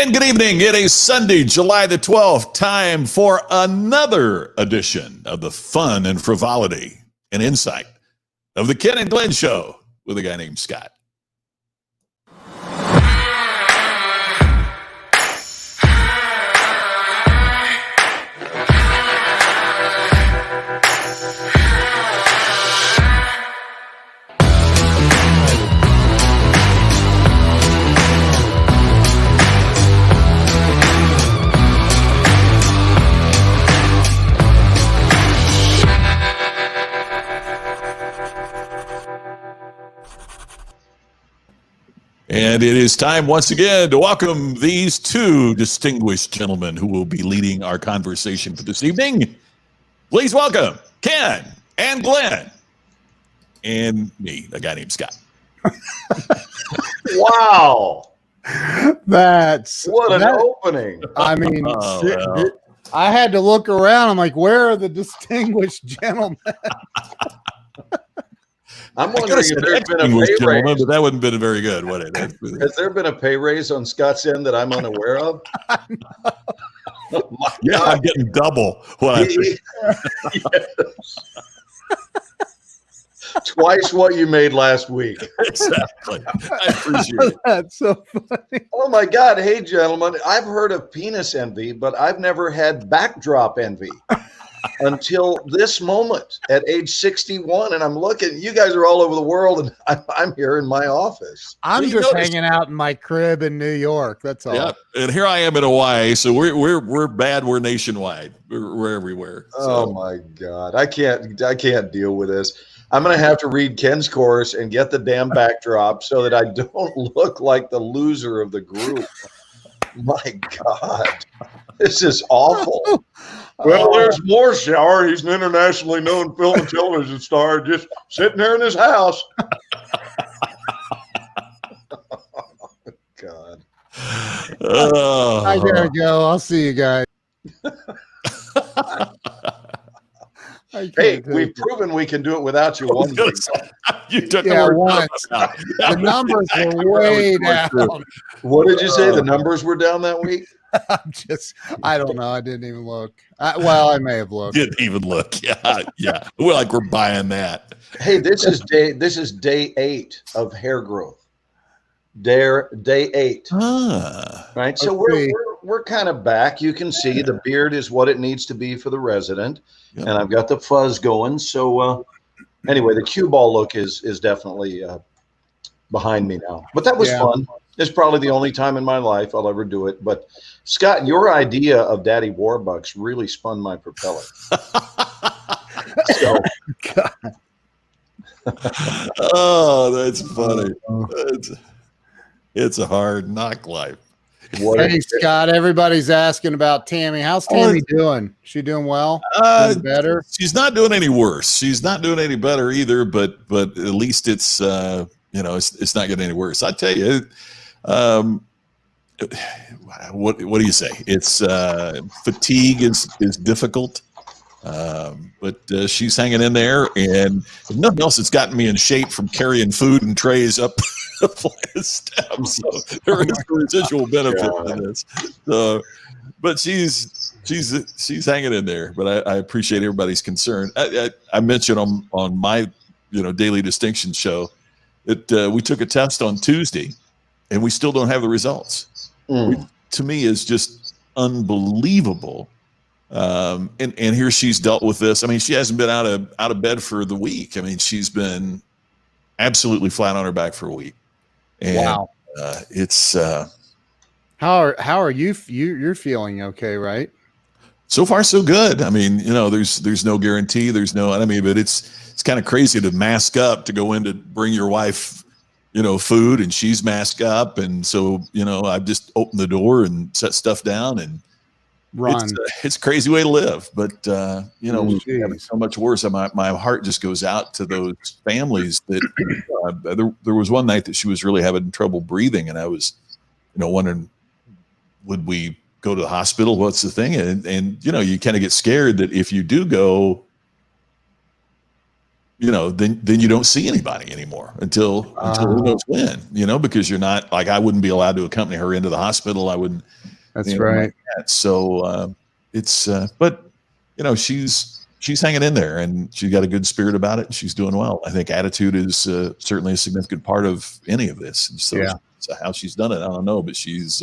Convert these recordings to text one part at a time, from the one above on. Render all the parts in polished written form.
And good evening. It is Sunday, July the 12th. Time for another edition of the fun and frivolity and insight of the Ken and Glenn Show with a guy named Scott. And it is time once again to welcome these two distinguished gentlemen who will be leading our conversation for this evening. Please welcome Ken and Glenn and me, a guy named Scott. Wow. What an opening. I mean, I had to look around. I'm like, where are the distinguished gentlemen? I'm wondering if there's been a pay raise. But that wouldn't have been very good, would it? Has there been a pay raise on Scott's end that I'm unaware of? Oh yeah, I'm getting double. Twice what you made last week. Exactly. I appreciate it. That's so funny. Oh my God. Hey, gentlemen, I've heard of penis envy, but I've never had backdrop envy until this moment at age 61. And I'm looking, you guys are all over the world, and I'm here in my office. I'm just hanging out in my crib in New York. That's all. Yeah, and here I am in Hawaii. So we're bad. We're nationwide. We're everywhere. So. Oh my God. I can't deal with this. I'm going to have to read Ken's course and get the damn backdrop so that I don't look like the loser of the group. My God, this is awful. Well, there's more Shower. He's an internationally known film and television star just sitting there in his house. God. Oh. I gotta go. I'll see you guys. Hey, we've proven we can do it without you one week. You took once. The numbers were way down. What did you say? The numbers were down that week? I don't know. I didn't even look. I may have looked. Didn't even look. Yeah. We're buying that. Hey, this is day 8 of hair growth. Day 8. Right. So we're kind of back. You can see the beard is what it needs to be for the resident. Yep. And I've got the fuzz going. So anyway, the cue ball look is definitely behind me now. But that was fun. It's probably the only time in my life I'll ever do it. But Scott, your idea of Daddy Warbucks really spun my propeller. So, oh, that's funny. It's a hard knock life. Hey, Scott, everybody's asking about Tammy. How's Tammy doing? She doing well? Doing better? She's not doing any worse. She's not doing any better either, but at least it's it's not getting any worse. I tell you, what do you say? It's fatigue is difficult. But she's hanging in there, and if nothing else, it's gotten me in shape from carrying food and trays up the flight of steps. So there is a residual benefit to this. But she's hanging in there. But I appreciate everybody's concern. I mentioned on my Daily Distinction show that we took a test on Tuesday, and we still don't have the results. Which, to me, is just unbelievable. And here she's dealt with this. I mean, she hasn't been out of bed for the week. I mean, she's been absolutely flat on her back for a week. And, wow. It's how are you? You're feeling okay, right? So far, so good. I mean, there's no guarantee. There's no. I mean, but it's kind of crazy to mask up to go in to bring your wife, food, and she's masked up, and so I've just opened the door and set stuff down and. Run. It's a crazy way to live, but having so much worse. My heart just goes out to those families that there was one night that she was really having trouble breathing, and I was, wondering, would we go to the hospital? What's the thing? And you kind of get scared that if you do go, then you don't see anybody anymore until who knows when, because you're not like, I wouldn't be allowed to accompany her into the hospital. I wouldn't. That's right. Like that. So but she's hanging in there, and she's got a good spirit about it, and she's doing well. I think attitude is certainly a significant part of any of this. And so how she's done it, I don't know, but she's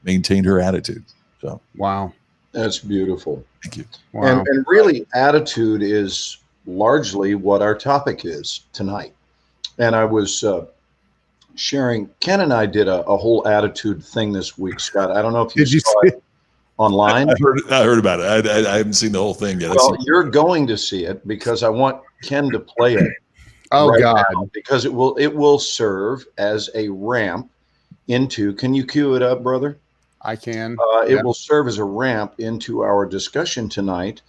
maintained her attitude. So wow, that's beautiful. Thank you. Wow. And really, attitude is largely what our topic is tonight. And I was sharing, Ken and I did a whole attitude thing this week, Scott. I don't know if you saw it online. I heard about it. I haven't seen the whole thing yet. Well, you're going to see it because I want Ken to play it. Oh right God! now, because it will serve as a ramp into. Can you cue it up, brother? I can. It will serve as a ramp into our discussion tonight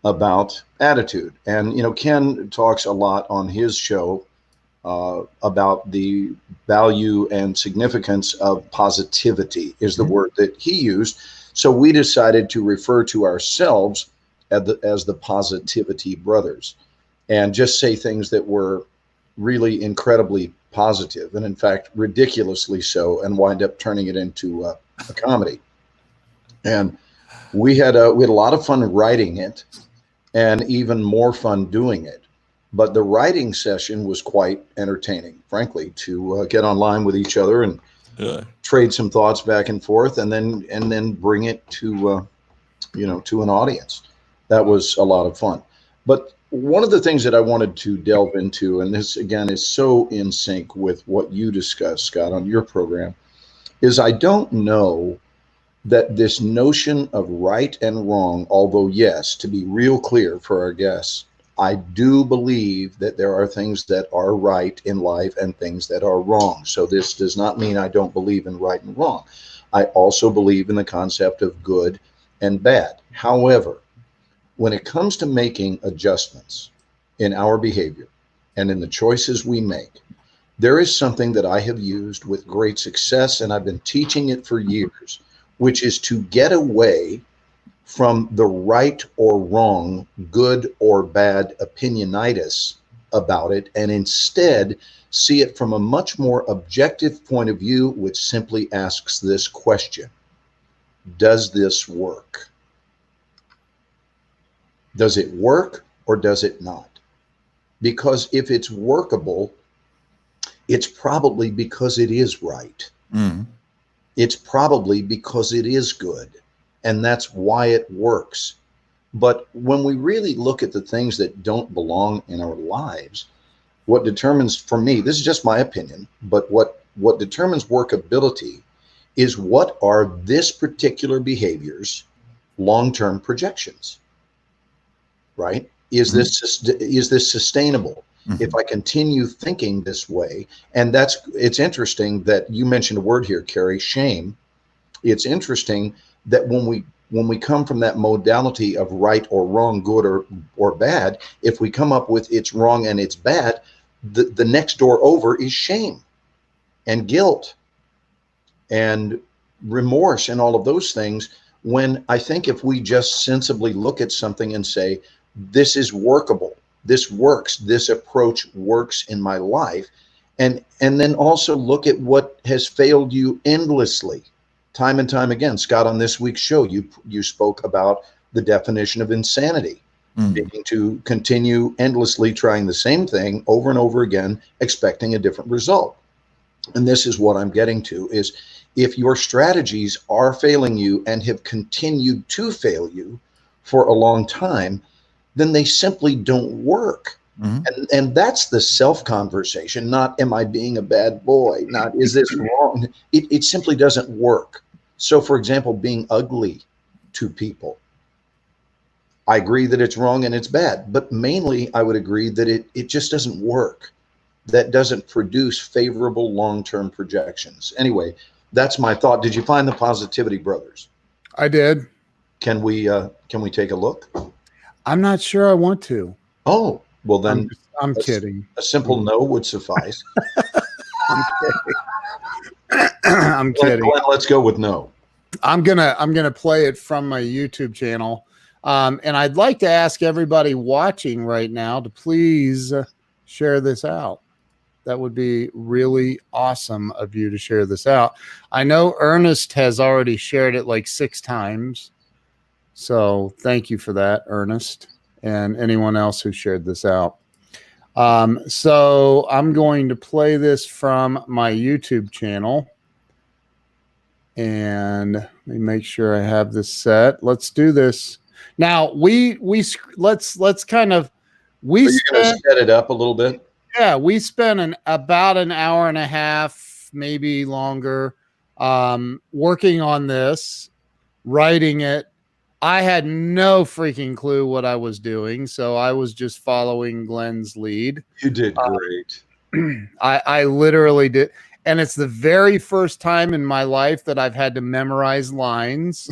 about attitude. And Ken talks a lot on his show about the value and significance of positivity is the word that he used. So we decided to refer to ourselves as the Positivity Brothers, and just say things that were really incredibly positive, and in fact, ridiculously so, and wind up turning it into a comedy. And we had a lot of fun writing it, and even more fun doing it. But the writing session was quite entertaining, frankly, to get online with each other and trade some thoughts back and forth, and then bring it to to an audience. That was a lot of fun. But one of the things that I wanted to delve into, and this again is so in sync with what you discussed, Scott, on your program, is I don't know that this notion of right and wrong, although yes, to be real clear for our guests, I do believe that there are things that are right in life and things that are wrong. So this does not mean I don't believe in right and wrong. I also believe in the concept of good and bad. However, when it comes to making adjustments in our behavior and in the choices we make, there is something that I have used with great success, and I've been teaching it for years, which is to get away from the right or wrong, good or bad opinionitis about it, and instead see it from a much more objective point of view, which simply asks this question: does this work? Does it work or does it not? Because if it's workable, it's probably because it is right. Mm. It's probably because it is good. And that's why it works. But when we really look at the things that don't belong in our lives, what determines, for me, this is just my opinion, but what determines workability is what are this particular behavior's long-term projections, right? Is this sustainable? Mm-hmm. If I continue thinking this way, and it's interesting that you mentioned a word here, Carrie, shame. It's interesting that when we come from that modality of right or wrong, good or bad, if we come up with it's wrong and it's bad, the next door over is shame and guilt and remorse and all of those things. When I think if we just sensibly look at something and say, this is workable, this works, this approach works in my life, and then also look at what has failed you endlessly, time and time again. Scott, on this week's show, you spoke about the definition of insanity, being to continue endlessly trying the same thing over and over again, expecting a different result. And this is what I'm getting to, is if your strategies are failing you and have continued to fail you for a long time, then they simply don't work. Mm-hmm. And that's the self-conversation, not am I being a bad boy, not is this wrong? It simply doesn't work. So, for example, being ugly to people, I agree that it's wrong and it's bad, but mainly I would agree that it just doesn't work. That doesn't produce favorable long-term projections. Anyway, that's my thought. Did you find the Positivity Brothers? I did. Can we take a look? I'm not sure I want to. Oh, well then I'm kidding. A simple no would suffice. I'm kidding. I'm kidding. Glenn, let's go with no. I'm gonna play it from my YouTube channel. And I'd like to ask everybody watching right now to please share this out. That would be really awesome of you to share this out. I know Ernest has already shared it like 6 times. So thank you for that, Ernest, and anyone else who shared this out. So I'm going to play this from my YouTube channel. And let me make sure I have this set. Let's do this. Now let's kind of, Are you going to set it up a little bit? Yeah, we spent about an hour and a half, maybe longer, working on this, writing it. I had no freaking clue what I was doing, so I was just following Glenn's lead. You did great. I literally did. And it's the very first time in my life that I've had to memorize lines.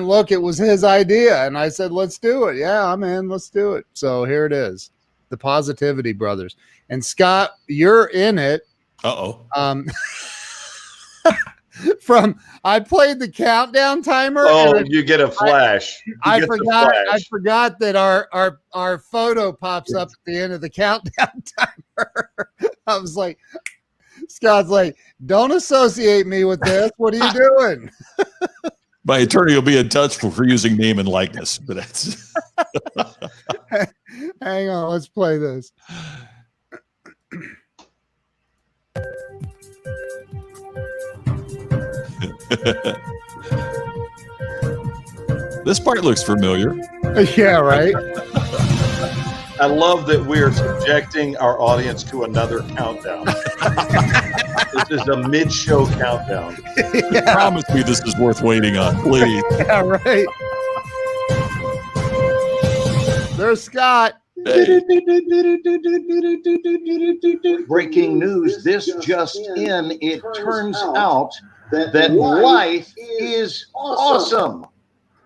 Look, it was his idea, and I said, "Let's do it." Yeah, man, let's do it. So here it is, the Positivity Brothers. And Scott, you're in it. I played the countdown timer. Oh, you get a flash. I forgot that our photo pops up at the end of the countdown timer. I was like, Scott's like, don't associate me with this. What are you doing? My attorney will be in touch for using name and likeness. But that's hang on, let's play this. This part looks familiar. Yeah, right. I love that we are subjecting our audience to another countdown. This is a mid-show countdown. Yeah. Promise me this is worth waiting on, please. Yeah, right. There's Scott. Hey. Breaking news, this just in, it turns out that life is awesome.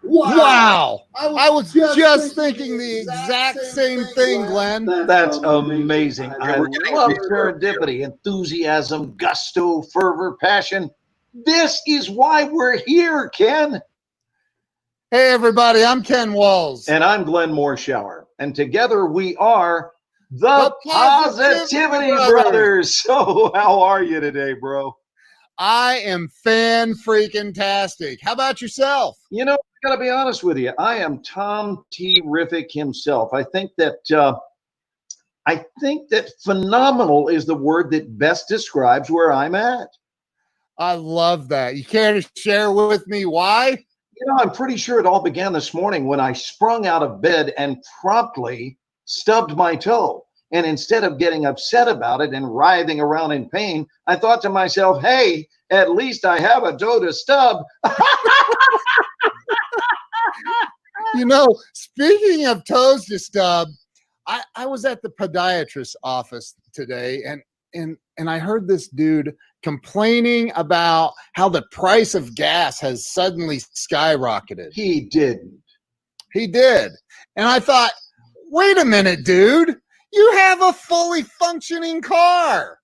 Wow. I was just thinking the exact same thing, Glenn. That's amazing. I love serendipity, enthusiasm, gusto, fervor, passion. This is why we're here, Ken. Hey, everybody, I'm Ken Walls. And I'm Glenn Mooreshower. And together we are the Positivity Brothers. So how are you today, bro? I am fan-freaking-tastic. How about yourself? You know, I gotta be honest with you. I am Tom T-rific himself. I think that phenomenal is the word that best describes where I'm at. I love that. You care to share with me why? You know, I'm pretty sure it all began this morning when I sprung out of bed and promptly stubbed my toe. And instead of getting upset about it and writhing around in pain, I thought to myself, hey, at least I have a toe to stub. You know, speaking of toes to stub, I was at the podiatrist's office today, and I heard this dude complaining about how the price of gas has suddenly skyrocketed. He didn't. He did. And I thought, wait a minute, dude. You have a fully functioning car.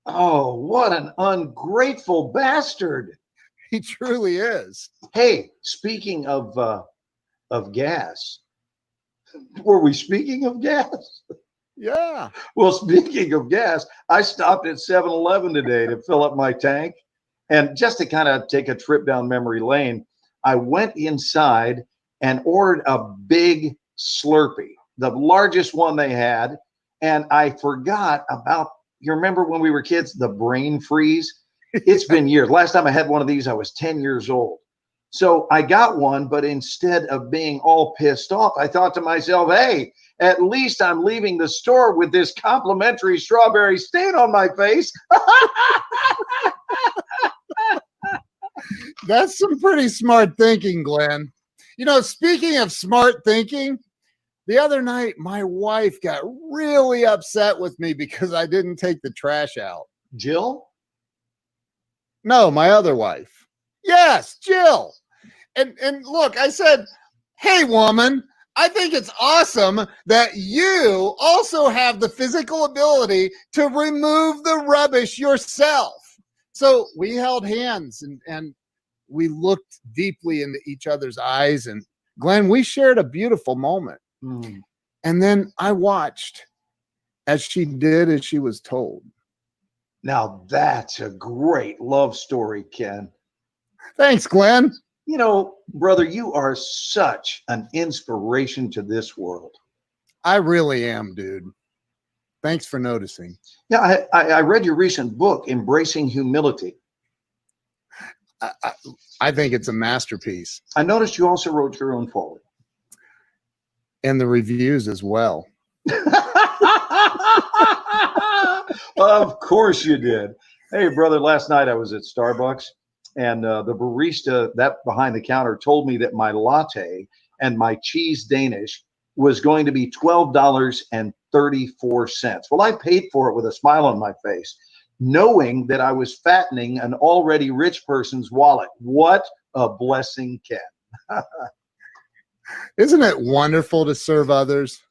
Oh, what an ungrateful bastard. He truly is. Hey, speaking of gas, were we speaking of gas? Yeah. Well, speaking of gas, I stopped at 7-Eleven today to fill up my tank. And just to kind of take a trip down memory lane, I went inside and ordered a big Slurpee, the largest one they had. And I forgot about, you remember when we were kids, the brain freeze? It's been years. Last time I had one of these, I was 10 years old. So I got one, but instead of being all pissed off, I thought to myself, hey, at least I'm leaving the store with this complimentary strawberry stain on my face. That's some pretty smart thinking, Glenn. You know, speaking of smart thinking, the other night, my wife got really upset with me because I didn't take the trash out. Jill? No, my other wife. Yes, Jill. And look, I said, hey, woman, I think it's awesome that you also have the physical ability to remove the rubbish yourself. So we held hands and we looked deeply into each other's eyes. And Glenn, we shared a beautiful moment. And then I watched as she did as she was told. Now that's a great love story, Ken. Thanks, Glenn. You know, brother, you are such an inspiration to this world. I really am, dude. Thanks for noticing. Yeah, I read your recent book, Embracing Humility. I think it's a masterpiece. I noticed you also wrote your own foreword. And the reviews as well. Of course you did. Hey, brother, last night I was at Starbucks, and the barista that behind the counter told me that my latte and my cheese Danish was going to be $12.34. Well, I paid for it with a smile on my face, knowing that I was fattening an already rich person's wallet. What a blessing, Ken. Isn't it wonderful to serve others?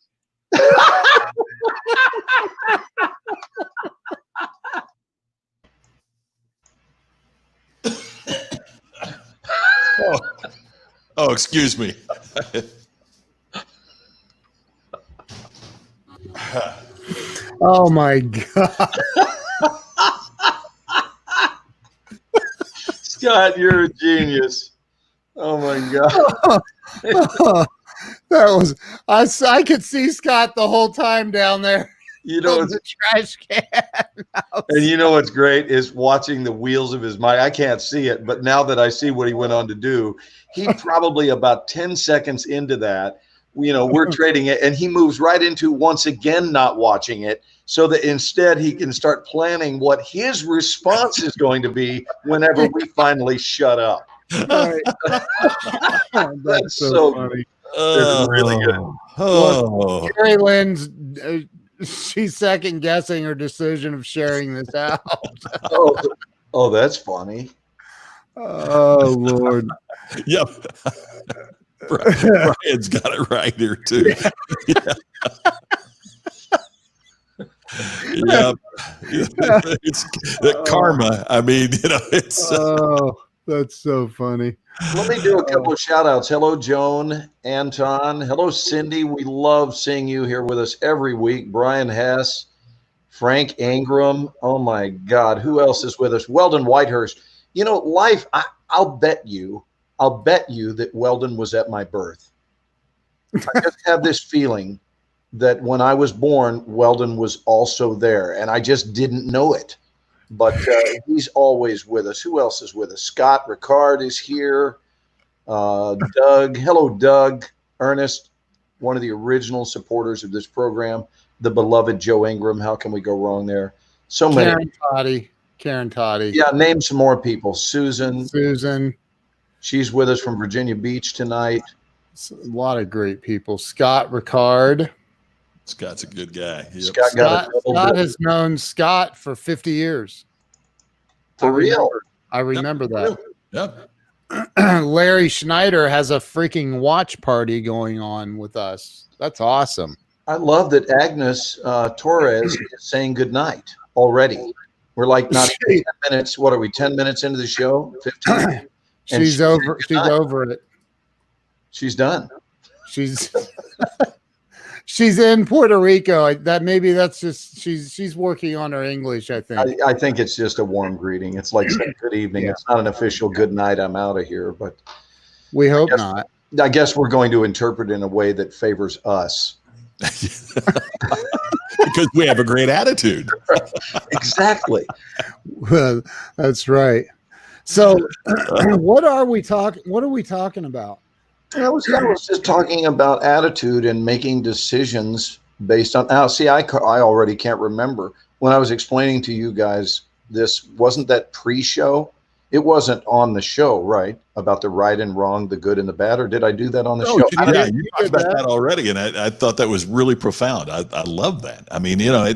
Oh, excuse me. Oh my God. Scott, you're a genius. Oh my God. That was I could see Scott the whole time down there. You know, the trash can. And you know what's great is watching the wheels of his mind. I can't see it, but now that I see what he went on to do, he probably about 10 seconds into that, you know, we're trading it, and he moves right into once again not watching it, so that instead he can start planning what his response is going to be whenever we finally shut up. Right. That's so funny. That's really good. Well, Carrie Lynn's she's second guessing her decision of sharing this out. Oh, that's funny. Oh Lord. Yep. Brian's got it right here too. Yeah. Yep. It's the karma. I mean, you know, it's that's so funny. Let me do a couple of shout outs. Hello, Joan, Anton. Hello, Cindy. We love seeing you here with us every week. Brian Hess, Frank Ingram. Oh my God. Who else is with us? Weldon Whitehurst. You know, life, I'll bet you that Weldon was at my birth. I just have this feeling that when I was born, Weldon was also there, and I just didn't know it. But he's always with us. Who else is with us? Scott Ricard is here. Doug. Hello, Doug. Ernest, one of the original supporters of this program. The beloved Joe Ingram. How can we go wrong there? So many. Karen Toddy. Yeah, name some more people. Susan. She's with us from Virginia Beach tonight. A lot of great people. Scott Ricard. Scott's a good guy. Yep. Scott has known Scott for 50 years. For real? I remember that. Yep. Larry Schneider has a freaking watch party going on with us. That's awesome. I love that Agnes Torres is saying goodnight already. We're like not 10 minutes. What are we, 10 minutes into the show? 15? She's over it. She's done. She's in Puerto Rico. That's just she's working on her English, I think. I think it's just a warm greeting. It's like saying good evening. Yeah. It's not an official good night. I'm out of here, but we hope not. I guess we're going to interpret it in a way that favors us. Because we have a great attitude. Exactly. Well, that's right. So what are we talking about? I was just talking about attitude and making decisions based on. Now, see, I already can't remember when I was explaining to you guys. This wasn't that pre-show. It wasn't on the show, right? About the right and wrong, the good and the bad, or did I do that on the show? Yeah, you talked about that already, and I thought that was really profound. I love that. I mean, you know,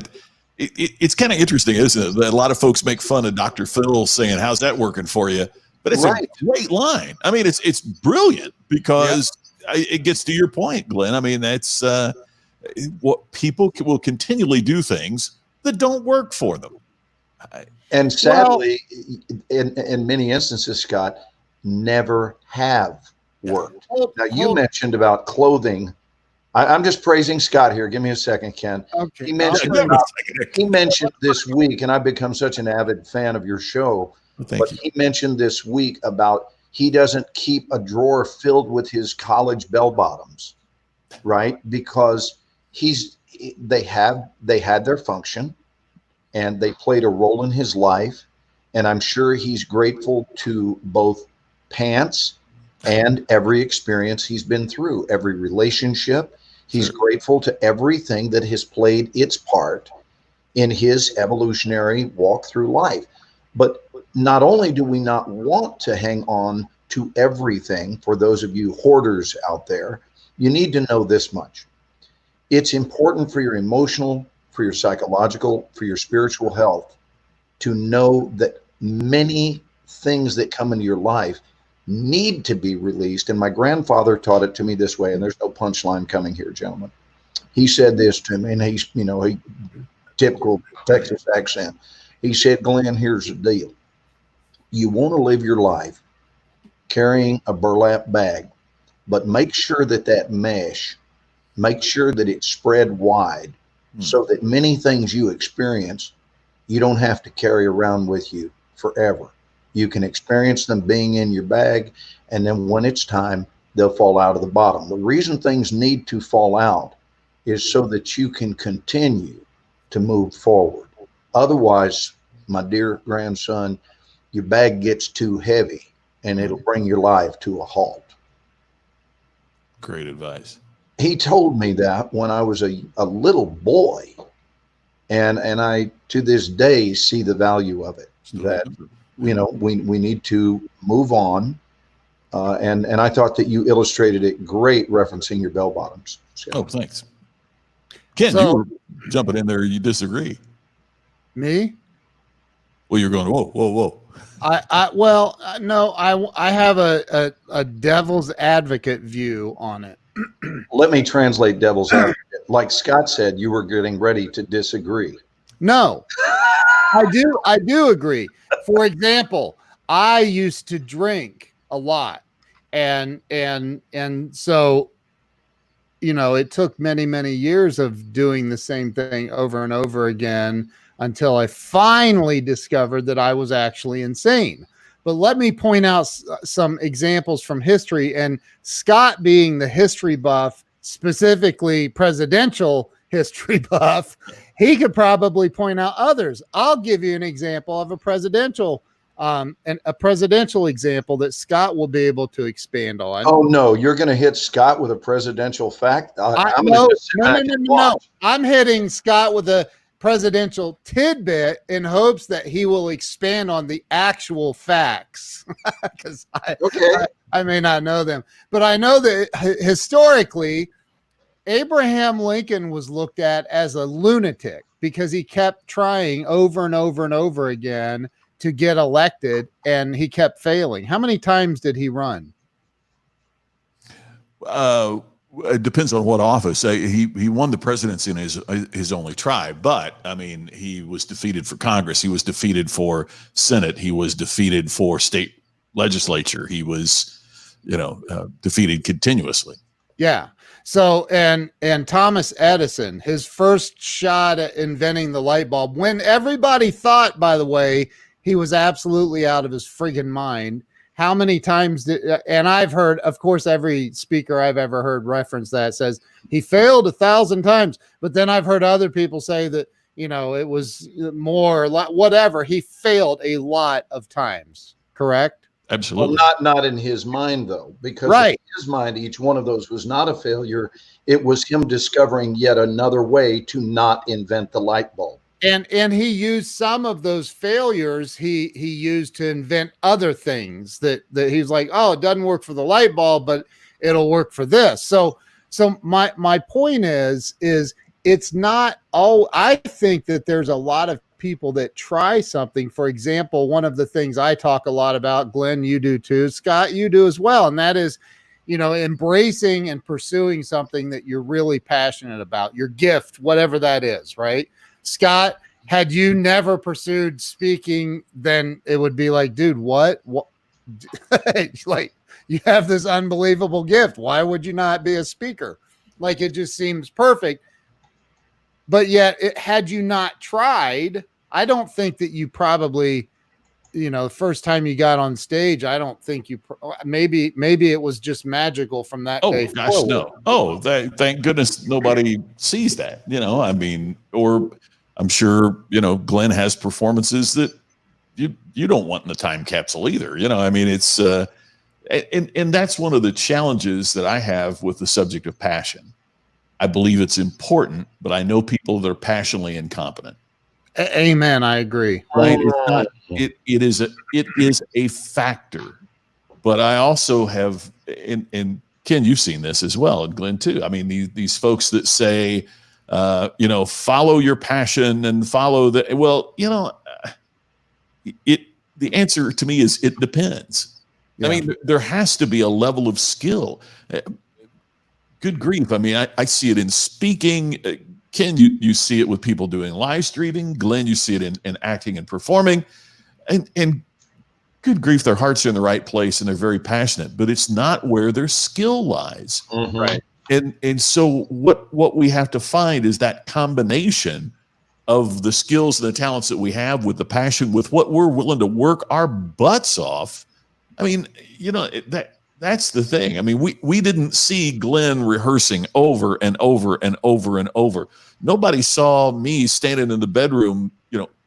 it's kind of interesting, isn't it? A lot of folks make fun of Dr. Phil saying, "How's that working for you?" But it's a great line. I mean, it's brilliant because it gets to your point, Glenn. I mean, that's what people will continually do things that don't work for them. And sadly, in many instances, Scott, never have worked. Now, you mentioned about clothing. I'm just praising Scott here. Give me a second, Ken. Okay. He mentioned this week, and I've become such an avid fan of your show. Well, thank you. He mentioned this week about he doesn't keep a drawer filled with his college bell bottoms, right? Because they had their function, and they played a role in his life. And I'm sure he's grateful to both pants and every experience he's been through, every relationship. He's grateful to everything that has played its part in his evolutionary walk through life. But not only do we not want to hang on to everything, for those of you hoarders out there, you need to know this much. It's important for your emotional, for your psychological, for your spiritual health to know that many things that come into your life need to be released. And my grandfather taught it to me this way, and there's no punchline coming here, gentlemen. He said this to me, and he's, he typical Texas accent. He said, Glenn, here's the deal. You want to live your life carrying a burlap bag, but make sure that mesh, make sure that it's spread wide so that many things you experience, you don't have to carry around with you forever. You can experience them being in your bag, and then when it's time, they'll fall out of the bottom. The reason things need to fall out is so that you can continue to move forward. Otherwise, my dear grandson, your bag gets too heavy and it'll bring your life to a halt. Great advice. He told me that when I was a little boy, and I to this day see the value of it. That we need to move on, and I thought that you illustrated it great, referencing your bell bottoms. So. Oh, thanks, Ken. You were jumping in there. You disagree? Me? Well, you're going whoa, whoa, whoa. No, I have a devil's advocate view on it. Let me translate devil's advocate. Like Scott said, you were getting ready to disagree. No, I do agree. For example, I used to drink a lot, and so, it took many years of doing the same thing over and over again until I finally discovered that I was actually insane. But let me point out some examples from history, and Scott, being the history buff, specifically presidential history buff, he could probably point out others. I'll give you an example of a presidential example that Scott will be able to expand on. Oh no, you're going to hit Scott with a presidential fact? No. I'm hitting Scott with a presidential tidbit in hopes that he will expand on the actual facts, because I may not know them, but I know that historically Abraham Lincoln was looked at as a lunatic because he kept trying over and over and over again to get elected, and he kept failing. How many times did he run? It depends on what office. He won the presidency in his only try, but I mean, he was defeated for Congress. He was defeated for Senate. He was defeated for state legislature. He was, defeated continuously. Yeah. So, and Thomas Edison, his first shot at inventing the light bulb, when everybody thought, by the way, he was absolutely out of his friggin' mind. How many times and I've heard, of course, every speaker I've ever heard reference that says he failed 1,000 times, but then I've heard other people say that, it was more, whatever. He failed a lot of times, correct? Absolutely. Well, not in his mind, though, because in his mind, each one of those was not a failure. It was him discovering yet another way to not invent the light bulb. And he used some of those failures he used to invent other things that he's like, oh, it doesn't work for the light bulb, but it'll work for this. So my point is it's not all. I think that there's a lot of people that try something. For example, one of the things I talk a lot about, Glenn, you do too, Scott, you do as well, and that is, embracing and pursuing something that you're really passionate about, your gift, whatever that is, right? Scott, had you never pursued speaking, then it would be like, dude, what? Like, you have this unbelievable gift. Why would you not be a speaker? Like, it just seems perfect. But yet, had you not tried, I don't think that you probably, the first time you got on stage, I don't think you, maybe it was just magical from that day forward. No. Oh, thank goodness nobody sees that, I mean, or I'm sure, Glenn has performances that you don't want in the time capsule either. I mean, it's, and that's one of the challenges that I have with the subject of passion. I believe it's important, but I know people that are passionately incompetent. Amen. I agree. Right. It's not, it is a factor, but I also have, and Ken, you've seen this as well, and Glenn too. I mean, these folks that say, follow your passion and follow the, well, the answer to me is it depends. Yeah. I mean, there has to be a level of skill. Good grief. I mean, I see it in speaking. Ken, you see it with people doing live streaming. Glenn, you see it in acting and performing. And good grief, their hearts are in the right place and they're very passionate, but it's not where their skill lies. Mm-hmm. Right. And so what we have to find is that combination of the skills and the talents that we have with the passion, with what we're willing to work our butts off. I mean, that's the thing. I mean, we didn't see Glenn rehearsing over and over and over and over. Nobody saw me standing in the bedroom,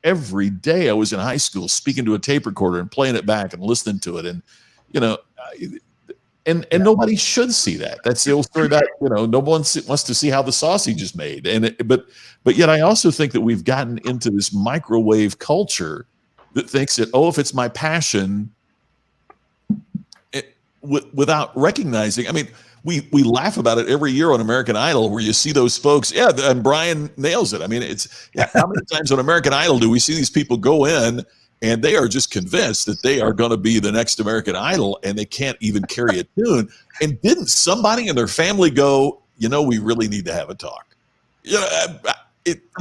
every day I was in high school speaking to a tape recorder and playing it back and listening to it. And, and nobody should see that. That's the old story about, no one wants to see how the sausage is made. But yet I also think that we've gotten into this microwave culture that thinks that, if it's my passion, without recognizing, I mean, we laugh about it every year on American Idol, where you see those folks. Yeah. And Brian nails it. I mean, how many times on American Idol do we see these people go in and they are just convinced that they are going to be the next American Idol and they can't even carry a tune? And didn't somebody in their family go, we really need to have a talk?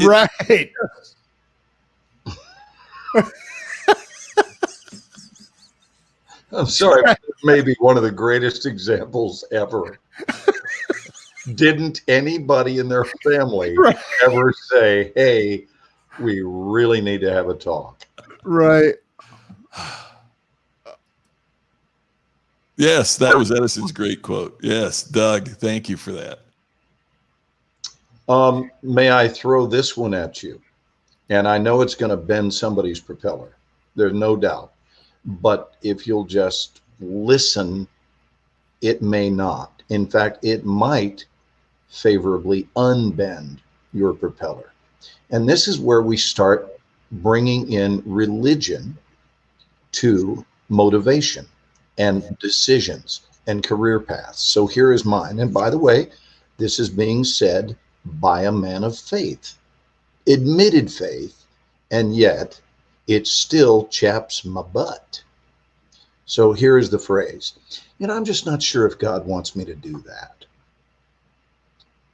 Right. I'm sorry, maybe one of the greatest examples ever. Didn't anybody in their family ever say, hey, we really need to have a talk? Right. Yes, that was Edison's great quote. Yes, Doug, thank you for that. May I throw this one at you? And I know it's going to bend somebody's propeller. There's no doubt. But if you'll just listen, it may not. In fact, it might favorably unbend your propeller. And this is where we start bringing in religion to motivation and decisions and career paths. So here is mine. And by the way, this is being said by a man of faith, admitted faith, and yet it still chaps my butt. So here is the phrase. I'm just not sure if God wants me to do that.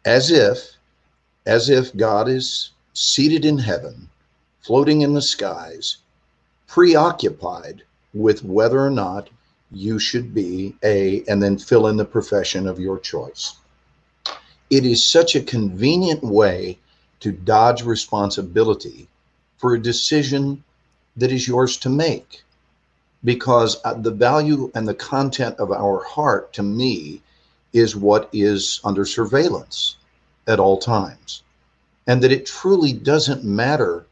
As if God is seated in heaven, floating in the skies, preoccupied with whether or not you should be and then fill in the profession of your choice. It is such a convenient way to dodge responsibility for a decision that is yours to make, because the value and the content of our heart, to me, is what is under surveillance at all times. And that it truly doesn't matter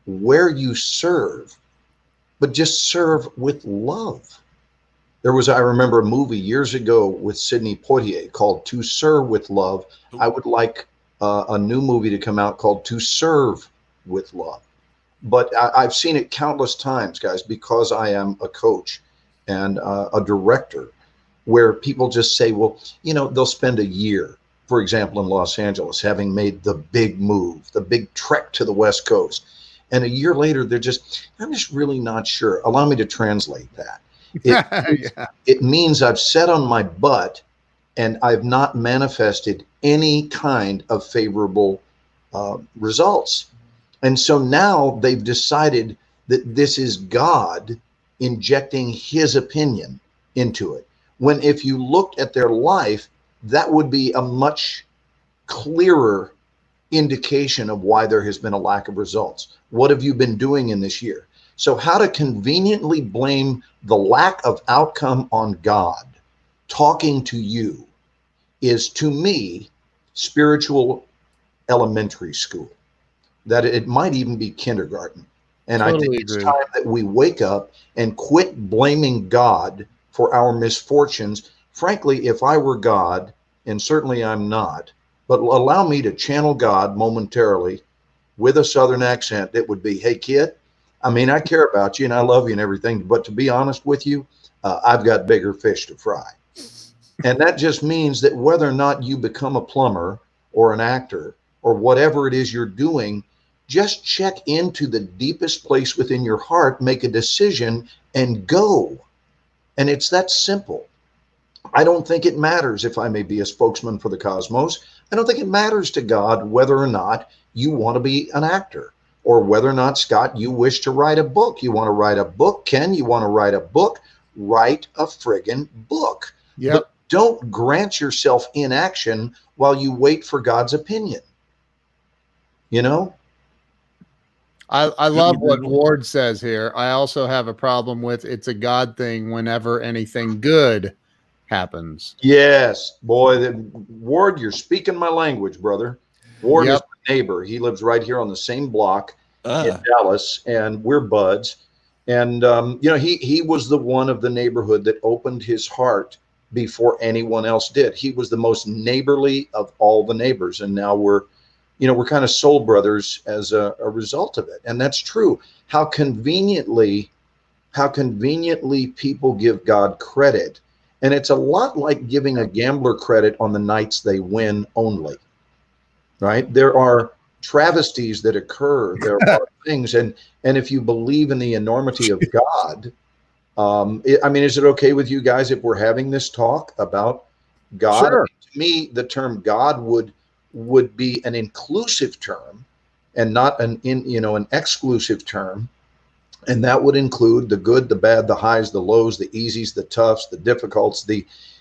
where you serve, but just serve with love. I remember a movie years ago with Sidney Poitier called To Serve with Love. I would like a new movie to come out called To Serve with Love. But I've seen it countless times, guys, because I am a coach and a director, where people just say, well, they'll spend a year, for example, in Los Angeles, having made the big move, the big trek to the West Coast. And a year later, I'm just really not sure. Allow me to translate that. It means I've sat on my butt and I've not manifested any kind of favorable results. And so now they've decided that this is God injecting his opinion into it. When if you looked at their life, that would be a much clearer indication of why there has been a lack of results. What have you been doing in this year? So how to conveniently blame the lack of outcome on God talking to you is, to me, spiritual elementary school. That it might even be kindergarten. And totally, I think it's time that we wake up and quit blaming God for our misfortunes. Frankly, if I were God, and certainly I'm not, but allow me to channel God momentarily with a Southern accent, it would be, hey, kid, I mean, I care about you and I love you and everything, but to be honest with you, I've got bigger fish to fry. And that just means that whether or not you become a plumber or an actor or whatever it is you're doing, just check into the deepest place within your heart, make a decision, and go. And it's that simple. I don't think it matters, if I may be a spokesman for the cosmos, I don't think it matters to God whether or not you want to be an actor, or whether or not, Scott, you wish to write a book. You want to write a book, Ken, you want to write a book, write a friggin' book. Yep. But don't grant yourself inaction while you wait for God's opinion. You know? I love what Ward says here. I also have a problem with it's a God thing whenever anything good happens. Yes, boy. Ward, you're speaking my language, brother. Ward is my neighbor. He lives right here on the same block in Dallas, and we're buds. And, you know, he was the one of the neighborhood that opened his heart before anyone else did. He was the most neighborly of all the neighbors. And now we're kind of soul brothers as a result of it. And that's true. How conveniently people give God credit. And it's a lot like giving a gambler credit on the nights they win only, right? There are travesties that occur. There are things. And if you believe in the enormity of God, I mean, is it okay with you guys if we're having this talk about God? Sure. To me, the term God would be an inclusive term and not an exclusive term. And that would include the good, the bad, the highs, the lows, the easies, the toughs, the difficults,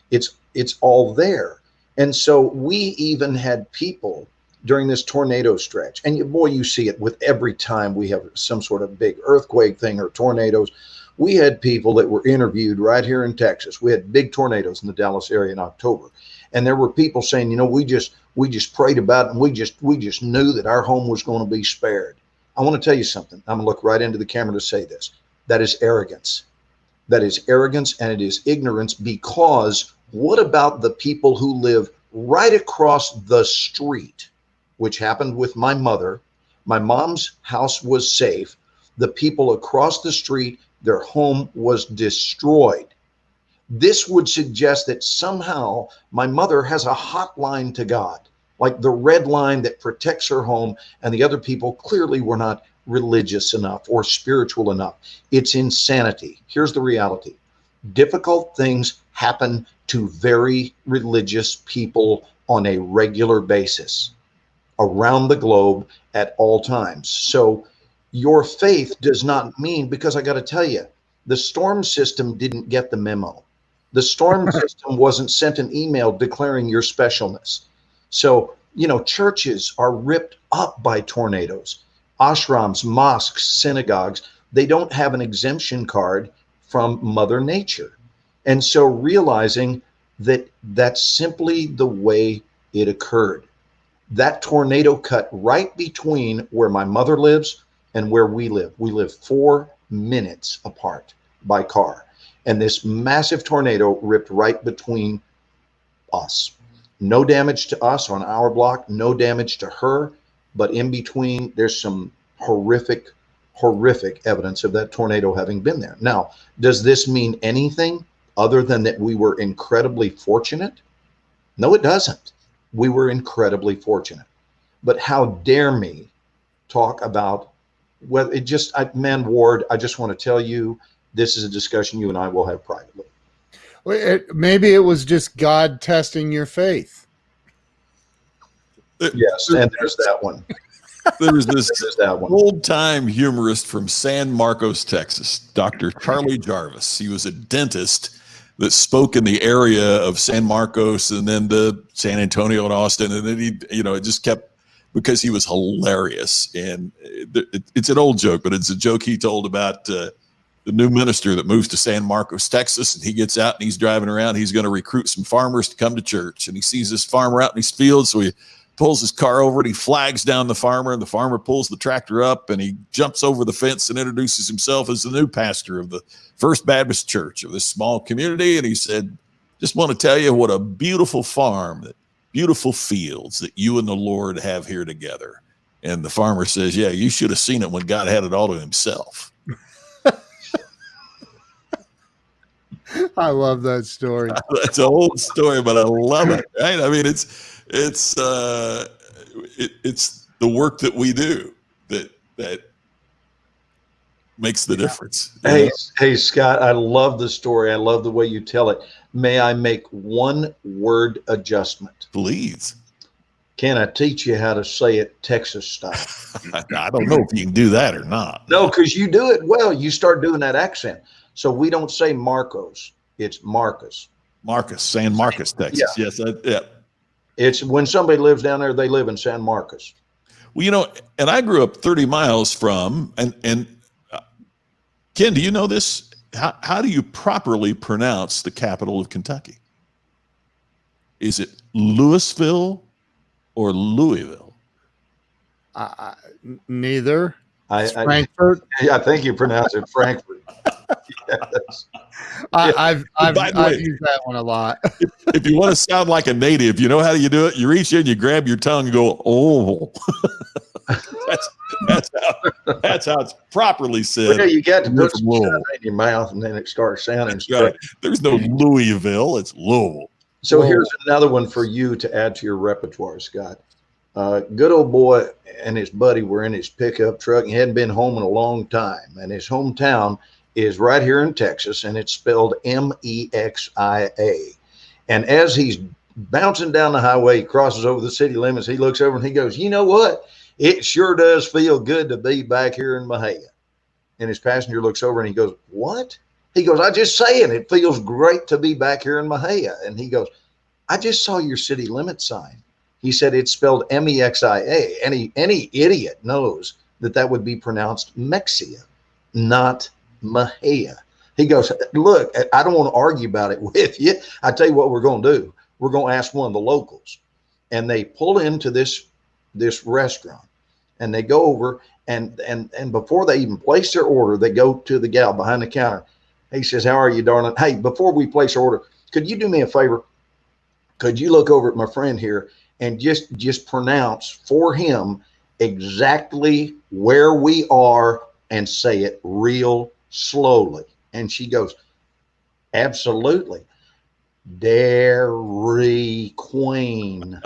it's all there. And so we even had people during this tornado stretch, and boy, you see it with every time we have some sort of big earthquake thing or tornadoes. We had people that were interviewed right here in Texas. We had big tornadoes in the Dallas area in October. And there were people saying, we just prayed about it, and we just knew that our home was going to be spared. I want to tell you something. I'm going to look right into the camera to say this. That is arrogance. That is arrogance, and it is ignorance, because what about the people who live right across the street, which happened with my mother? My mom's house was safe. The people across the street, their home was destroyed. This would suggest that somehow my mother has a hotline to God, like the red line that protects her home, and the other people clearly were not religious enough or spiritual enough. It's insanity. Here's the reality. Difficult things happen to very religious people on a regular basis around the globe at all times. So your faith does not mean, because I got to tell you, the storm system didn't get the memo. The storm system wasn't sent an email declaring your specialness. So, churches are ripped up by tornadoes. Ashrams, mosques, synagogues, they don't have an exemption card from Mother Nature. And so realizing that that's simply the way it occurred. That tornado cut right between where my mother lives and where we live. We live 4 minutes apart by car. And this massive tornado ripped right between us. No damage to us on our block, no damage to her, but in between, there's some horrific evidence of that tornado having been there. Now, does this mean anything other than that we were incredibly fortunate? No, it doesn't. We were incredibly fortunate. But how dare me talk about whether it just, Ward, I just want to tell you, this is a discussion you and I will have privately. Maybe it was just God testing your faith. Yes, and there's that one. There's this old-time humorist from San Marcos, Texas, Dr. Charlie Jarvis. He was a dentist that spoke in the area of San Marcos and then the San Antonio and Austin. And then it just kept, because he was hilarious. And it's an old joke, but it's a joke he told about the new minister that moves to San Marcos, Texas. And he gets out and he's driving around. He's going to recruit some farmers to come to church. And he sees this farmer out in his field. So he pulls his car over and he flags down the farmer, and the farmer pulls the tractor up and he jumps over the fence and introduces himself as the new pastor of the First Baptist Church of this small community. And he said, just want to tell you what a beautiful farm, that beautiful fields that you and the Lord have here together. And the farmer says, yeah, you should have seen it when God had it all to himself. I love that story. It's an old story, but I love it. Right? I mean, it's the work that we do that makes the difference. Hey, Scott, I love the story. I love the way you tell it. May I make one word adjustment? Please. Can I teach you how to say it Texas style? I don't know if you can do that or not. No, because you do it well. You start doing that accent. So we don't say Marcos. It's Marcus. Marcus, San Marcos, Texas. Yeah. Yes. Yeah. It's when somebody lives down there, they live in San Marcos. Well, and I grew up 30 miles from, and Ken, do you know this? How do you properly pronounce the capital of Kentucky? Is it Louisville or Louisville? Neither. Frankfurt. I think you pronounce it Frankfurt. Yes. I've used that one a lot. If you want to sound like a native, you know how you do it? You reach in, you grab your tongue and go, oh. that's how it's properly said. Yeah, you got to put some shit in your mouth and then it starts sounding straight. There's no Louisville, it's Louisville. So here's another one for you to add to your repertoire, Scott. Good old boy and his buddy were in his pickup truck. He hadn't been home in a long time, and his hometown is right here in Texas, and it's spelled Mexia. And as he's bouncing down the highway, he crosses over the city limits. He looks over and he goes, you know what? It sure does feel good to be back here in Mexia. And his passenger looks over and he goes, what? He goes, I just saying, it feels great to be back here in Mexia. And he goes, I just saw your city limit sign. He said it's spelled Mexia. Any idiot knows that would be pronounced Mexia, not Mexia. He goes, look, I don't want to argue about it with you. I tell you what we're going to do. We're going to ask one of the locals. And they pull into this restaurant, and they go over and before they even place their order, they go to the gal behind the counter. He says, how are you, darling? Hey, before we place our order, could you do me a favor? Could you look over at my friend here and just pronounce for him exactly where we are and say it real slowly? And she goes, absolutely. Dairy Queen.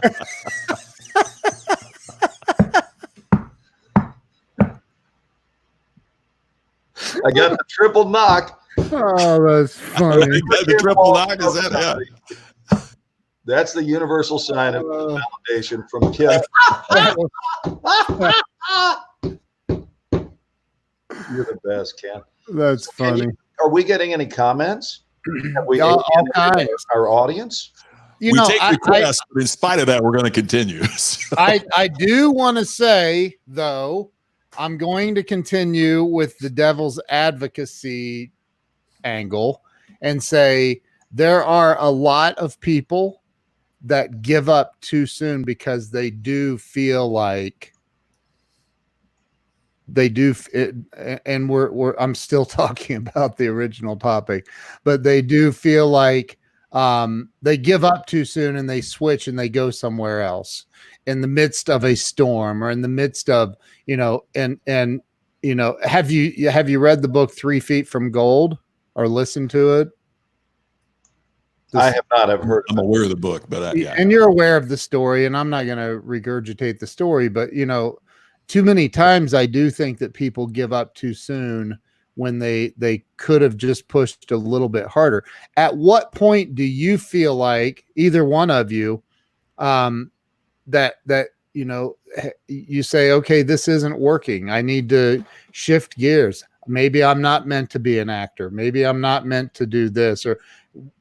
I got the triple knock. Oh, that's funny. The triple knock, is that? Yeah. That's the universal sign of validation from Kim. You're the best, Ken. That's funny. Are we getting any comments? Our audience? We take requests, but in spite of that, we're going to continue. I do want to say, though, I'm going to continue with the devil's advocacy angle and say there are a lot of people that give up too soon because they do feel like and I'm still talking about the original topic, but they do feel like they give up too soon and they switch and they go somewhere else in the midst of a storm or in the midst of, have you read the book 3 Feet from Gold or listened to it? I have not. I'm aware of the book, but yeah. And you're aware of the story, and I'm not going to regurgitate the story, but too many times I do think that people give up too soon when they could have just pushed a little bit harder. At what point do you feel like, either one of you, that you say, okay, this isn't working. I need to shift gears. Maybe I'm not meant to be an actor. Maybe I'm not meant to do this. Or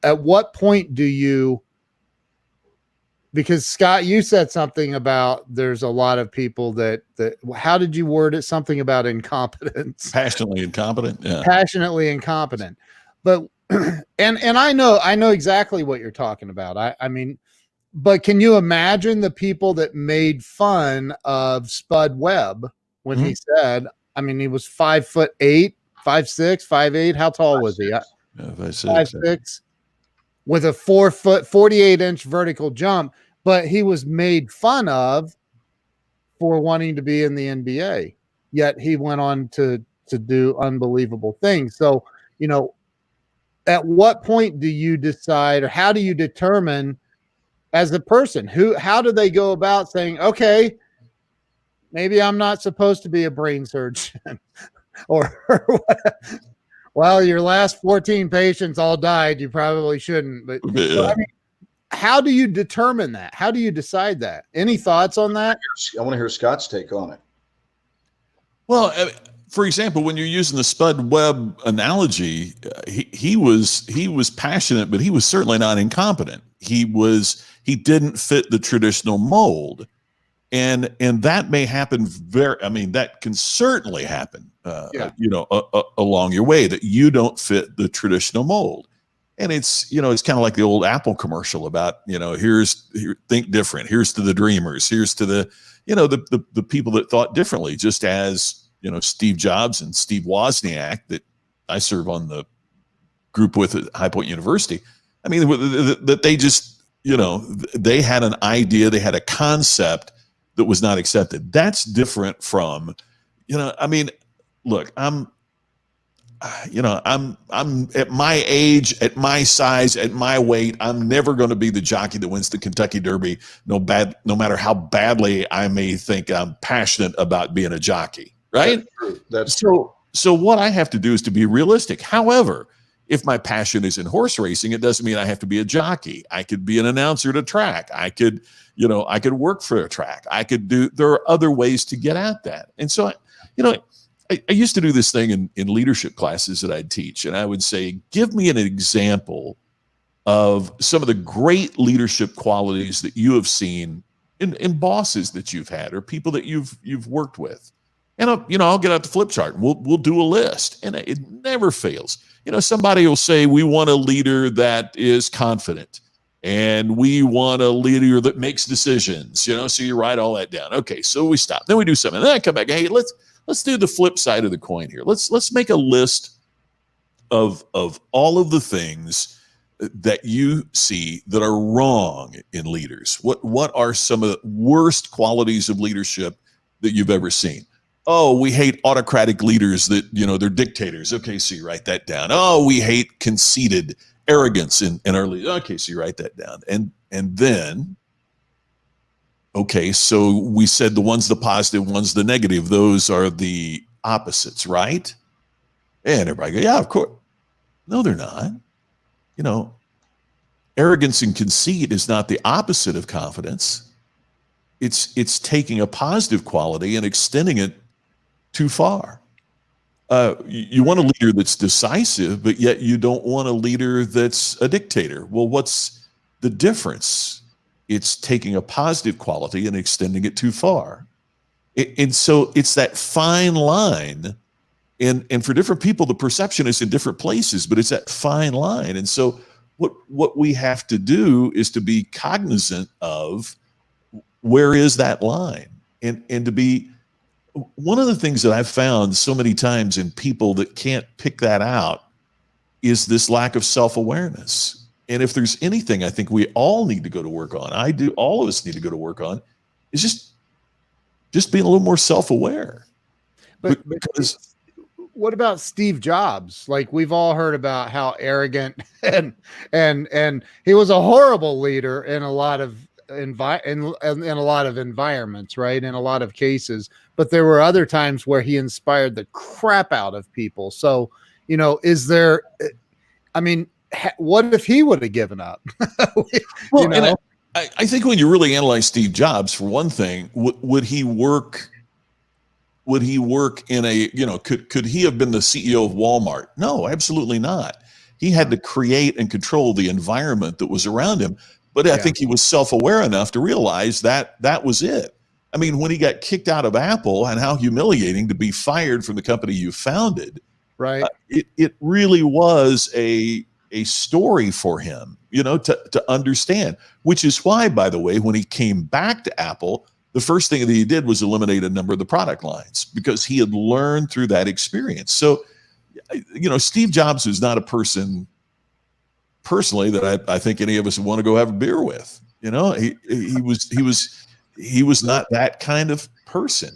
at what point do you, because Scott, you said something about there's a lot of people that how did you word it? Something about incompetence. Passionately incompetent. Yeah. Passionately incompetent. But and I know exactly what you're talking about. I mean, but can you imagine the people that made fun of Spud Webb when he said, I mean, he was 5'8", 5'6", 5'8". How tall was he? 5'6", with a 48-inch vertical jump, but he was made fun of for wanting to be in the NBA. Yet he went on to do unbelievable things. So, you know, at what point do you decide, or how do you determine as a person how do they go about saying, okay, maybe I'm not supposed to be a brain surgeon or well, your last 14 patients all died. You probably shouldn't, but so, I mean, how do you determine that? How do you decide that? Any thoughts on that? I want to hear Scott's take on it. Well, for example, when you're using the Spud Webb analogy, he was passionate, but he was certainly not incompetent. He didn't fit the traditional mold, and that may happen that can certainly happen. Along your way, that you don't fit the traditional mold, and it's kind of like the old Apple commercial about think different. Here's to the dreamers. Here's to the the people that thought differently, just as Steve Jobs and Steve Wozniak that I serve on the group with at High Point University. I mean, that they just, they had an idea, they had a concept that was not accepted. That's different from, look, I'm at my age, at my size, at my weight, I'm never going to be the jockey that wins the Kentucky Derby, no matter how badly I may think I'm passionate about being a jockey. Right. That's true. So what I have to do is to be realistic. However, if my passion is in horse racing, it doesn't mean I have to be a jockey. I could be an announcer at a track. I could work for a track. There are other ways to get at that. And so, I used to do this thing in leadership classes that I'd teach, and I would say, give me an example of some of the great leadership qualities that you have seen in bosses that you've had or people that you've worked with. And I'll get out the flip chart and we'll do a list, and it never fails. Somebody will say, we want a leader that is confident, and we want a leader that makes decisions. So you write all that down. Okay, so we stop. Then we do something. And then I come back. Hey, let's do the flip side of the coin here. Let's make a list of all of the things that you see that are wrong in leaders. What are some of the worst qualities of leadership that you've ever seen? Oh, we hate autocratic leaders that, they're dictators. Okay, so you write that down. Oh, we hate conceited arrogance in our leaders. Okay, so you write that down. And then, okay, so we said the one's the positive, one's the negative. Those are the opposites, right? And everybody go, yeah, of course. No, they're not. Arrogance and conceit is not the opposite of confidence. It's taking a positive quality and extending it too far. You want a leader that's decisive, but yet you don't want a leader that's a dictator. Well, what's the difference? It's taking a positive quality and extending it too far. And so it's that fine line. And for different people, the perception is in different places, but it's that fine line. And so what we have to do is to be cognizant of where is that line, and to be. One of the things that I've found so many times in people that can't pick that out is this lack of self-awareness. And if there's anything I think we all need to go to work on, all of us need to go to work on, is just being a little more self-aware. But because what about Steve Jobs? Like, we've all heard about how arrogant and he was a horrible leader in a lot of in a lot of environments, right? In a lot of cases, but there were other times where he inspired the crap out of people. So, is there, what if he would have given up? I think when you really analyze Steve Jobs, for one thing, would he work? Would he work in a, could he have been the CEO of Walmart? No, absolutely not. He had to create and control the environment that was around him. But I think he was self-aware enough to realize that that was it. I mean, when he got kicked out of Apple, and how humiliating to be fired from the company you founded, right? It really was a story for him, to understand, which is why, by the way, when he came back to Apple, the first thing that he did was eliminate a number of the product lines, because he had learned through that experience. So, Steve Jobs is not a person personally that I think any of us would want to go have a beer with. He was not that kind of person.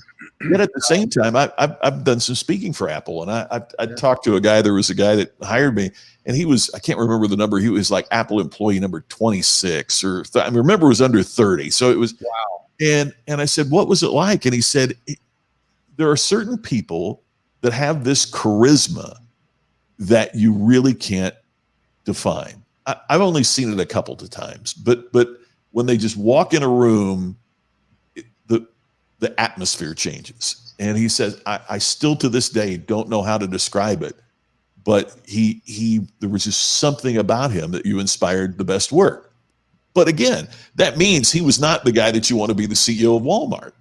Yet at the same time, I've done some speaking for Apple, and I talked to a guy. There was a guy that hired me, and he was, I can't remember the number. He was like Apple employee number 26, or I remember it was under 30. So it was wow. And I said, what was it like? And he said, there are certain people that have this charisma that you really can't define. I've only seen it a couple of times, but when they just walk in a room, the atmosphere changes. And he says, I still to this day don't know how to describe it, but there was just something about him that you inspired the best work. But again, that means he was not the guy that you want to be the CEO of Walmart,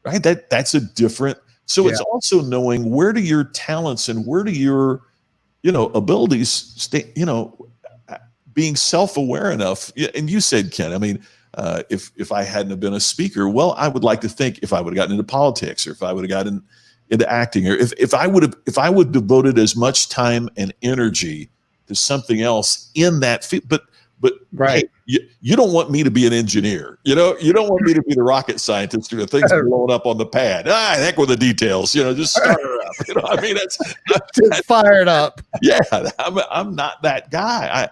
right? That's a different. So it's also knowing, where do your talents and where do your, abilities stay, being self-aware enough. And you said, Ken, I mean, if I hadn't have been a speaker, well, I would like to think if I would have gotten into politics, or if I would have gotten into acting, or if I would devoted as much time and energy to something else in that field, but right. Hey, you don't want me to be an engineer. You don't want me to be the rocket scientist or the things blowing up on the pad. Heck with the details. Just start it up. I mean, that's just fired up. Yeah, I'm not that guy.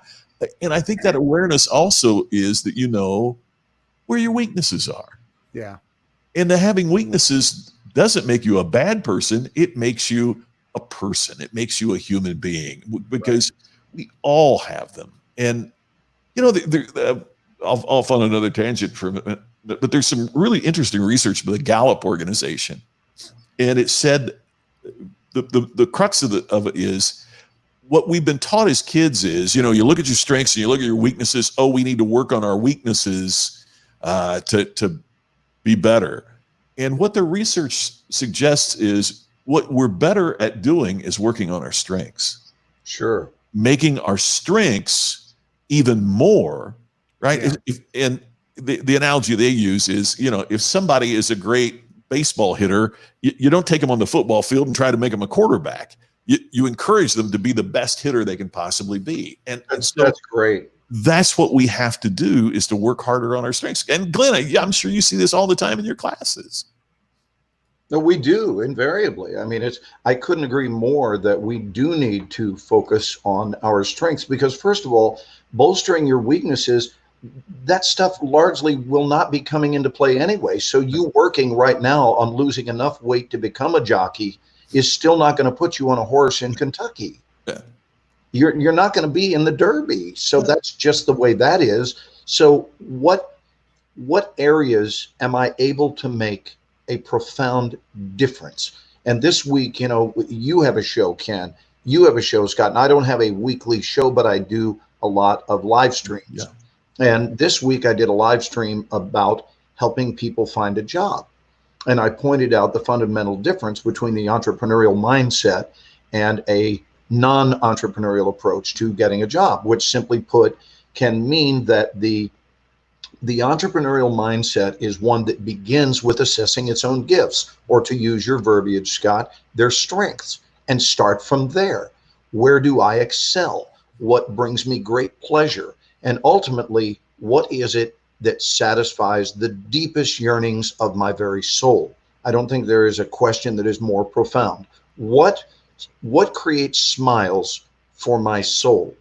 And I think that awareness also is that where your weaknesses are. Yeah. And the having weaknesses doesn't make you a bad person. It makes you a person. It makes you a human being, because we all have them. And I'll off on another tangent for a minute, but there's some really interesting research by the Gallup organization, and it said the crux of it is what we've been taught as kids is, you look at your strengths and you look at your weaknesses. Oh, we need to work on our weaknesses to be better. And what the research suggests is what we're better at doing is working on our strengths. Sure, making our strengths even more, right? Yeah. And the analogy they use is, if somebody is a great baseball hitter, you don't take them on the football field and try to make them a quarterback. You encourage them to be the best hitter they can possibly be. And so that's great. That's what we have to do, is to work harder on our strengths. And Glenn, I'm sure you see this all the time in your classes. No, we do, invariably. I mean, I couldn't agree more that we do need to focus on our strengths, because first of all, bolstering your weaknesses, that stuff largely will not be coming into play anyway. So you working right now on losing enough weight to become a jockey is still not going to put you on a horse in Kentucky. Yeah. You're not going to be in the Derby. So that's just the way that is. So what areas am I able to make a profound difference? And this week, you have a show, Ken, you have a show, Scott, and I don't have a weekly show, but I do a lot of live streams. Yeah. And this week I did a live stream about helping people find a job. And I pointed out the fundamental difference between the entrepreneurial mindset and a non-entrepreneurial approach to getting a job, which simply put can mean that the entrepreneurial mindset is one that begins with assessing its own gifts, or to use your verbiage, Scott, their strengths, and start from there. Where do I excel? What brings me great pleasure? And ultimately, what is it that satisfies the deepest yearnings of my very soul? I don't think there is a question that is more profound. What creates smiles for my soul?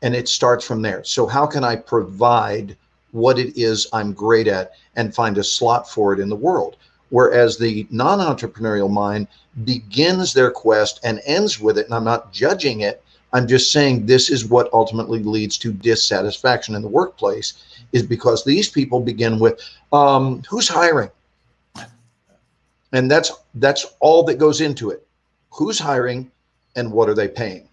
And it starts from there. So how can I provide what it is I'm great at and find a slot for it in the world? Whereas the non-entrepreneurial mind begins their quest and ends with it, and I'm not judging it, I'm just saying this is what ultimately leads to dissatisfaction in the workplace, is because these people begin with, who's hiring? And that's all that goes into it. Who's hiring and what are they paying?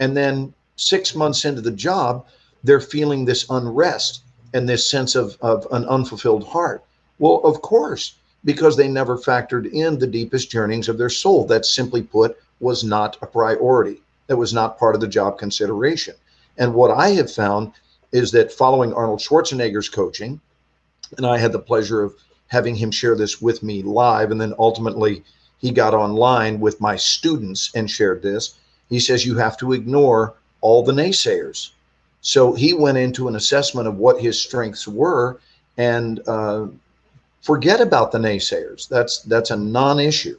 And then 6 months into the job, they're feeling this unrest and this sense of an unfulfilled heart. Well, of course, because they never factored in the deepest yearnings of their soul. That, simply put, was not a priority. That was not part of the job consideration. And what I have found is that following Arnold Schwarzenegger's coaching, and I had the pleasure of having him share this with me live, and then ultimately he got online with my students and shared this. He says you have to ignore all the naysayers. So he went into an assessment of what his strengths were, and forget about the naysayers. That's a non-issue.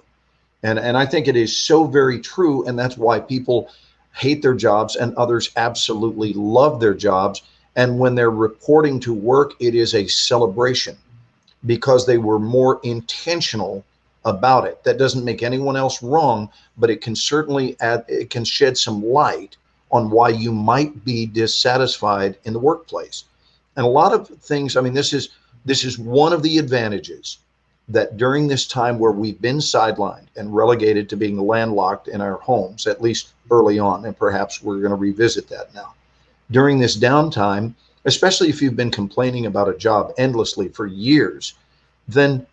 And I think it is so very true. And that's why people hate their jobs and others absolutely love their jobs. And when they're reporting to work, it is a celebration because they were more intentional about it. That doesn't make anyone else wrong, but it can certainly it can shed some light on why you might be dissatisfied in the workplace. And a lot of things, I mean, this is one of the advantages that during this time where we've been sidelined and relegated to being landlocked in our homes, at least early on, and perhaps we're going to revisit that now. During this downtime, especially if you've been complaining about a job endlessly for years, then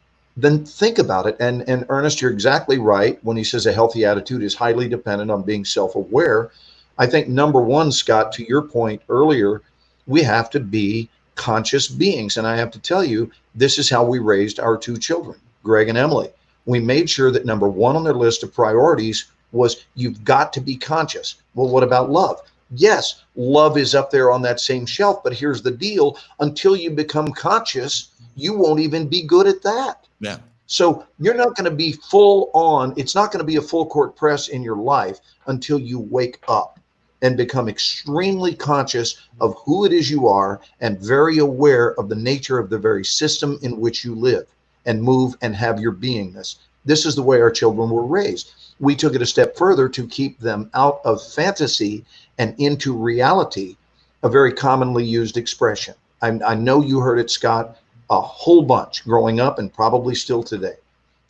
think about it. And Ernest, you're exactly right when he says a healthy attitude is highly dependent on being self-aware. I think number one, Scott, to your point earlier, we have to be conscious beings. And I have to tell you, this is how we raised our two children, Greg and Emily. We made sure that number one on their list of priorities was you've got to be conscious. Well, what about love? Yes, love is up there on that same shelf, but here's the deal. Until you become conscious, you won't even be good at that. Yeah. So you're not going to be full on. It's not going to be a full court press in your life until you wake up and become extremely conscious of who it is you are and very aware of the nature of the very system in which you live and move and have your beingness. This is the way our children were raised. We took it a step further to keep them out of fantasy and into reality, a very commonly used expression. I know you heard it, Scott, a whole bunch growing up and probably still today.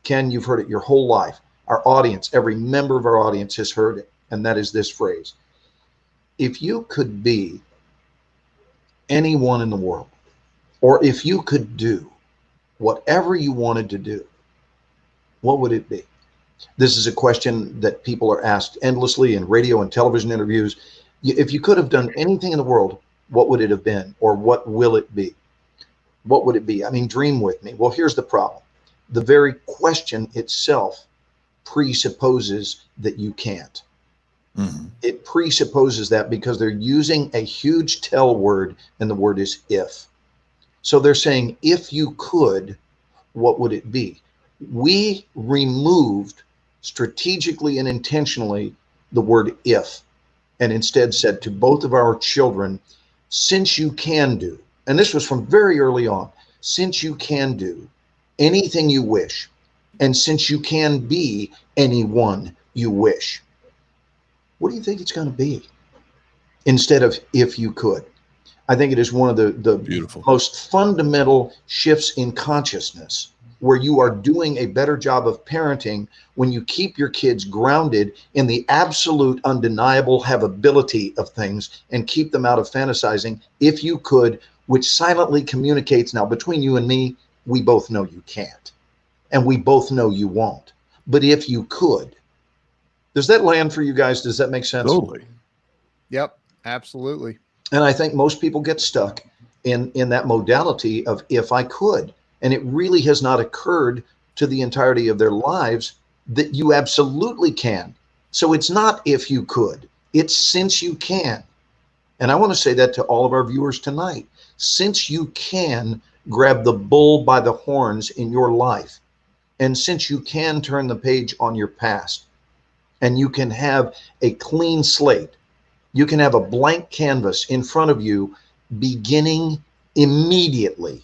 Ken, you've heard it your whole life. Our audience, every member of our audience has heard it, and that is this phrase. If you could be anyone in the world, or if you could do whatever you wanted to do, what would it be? This is a question that people are asked endlessly in radio and television interviews. If you could have done anything in the world, what would it have been? Or what will it be? What would it be? I mean, dream with me. Well, here's the problem. The very question itself presupposes that you can't. Mm-hmm. It presupposes that because they're using a huge tell word, and the word is if. So they're saying, if you could, what would it be? We removed strategically and intentionally the word if, and instead said to both of our children, since you can do, and this was from very early on, since you can do anything you wish, and since you can be anyone you wish, what do you think it's going to be? Instead of if you could. I think it is one of the most fundamental shifts in consciousness, where you are doing a better job of parenting when you keep your kids grounded in the absolute undeniable havability of things and keep them out of fantasizing if you could, which silently communicates, now between you and me, we both know you can't, and we both know you won't. But if you could, does that land for you guys? Does that make sense? Totally. Yep, absolutely. And I think most people get stuck in that modality of if I could. And it really has not occurred to the entirety of their lives that you absolutely can. So it's not if you could, it's since you can. And I want to say that to all of our viewers tonight. Since you can grab the bull by the horns in your life, and since you can turn the page on your past, and you can have a clean slate, you can have a blank canvas in front of you beginning immediately.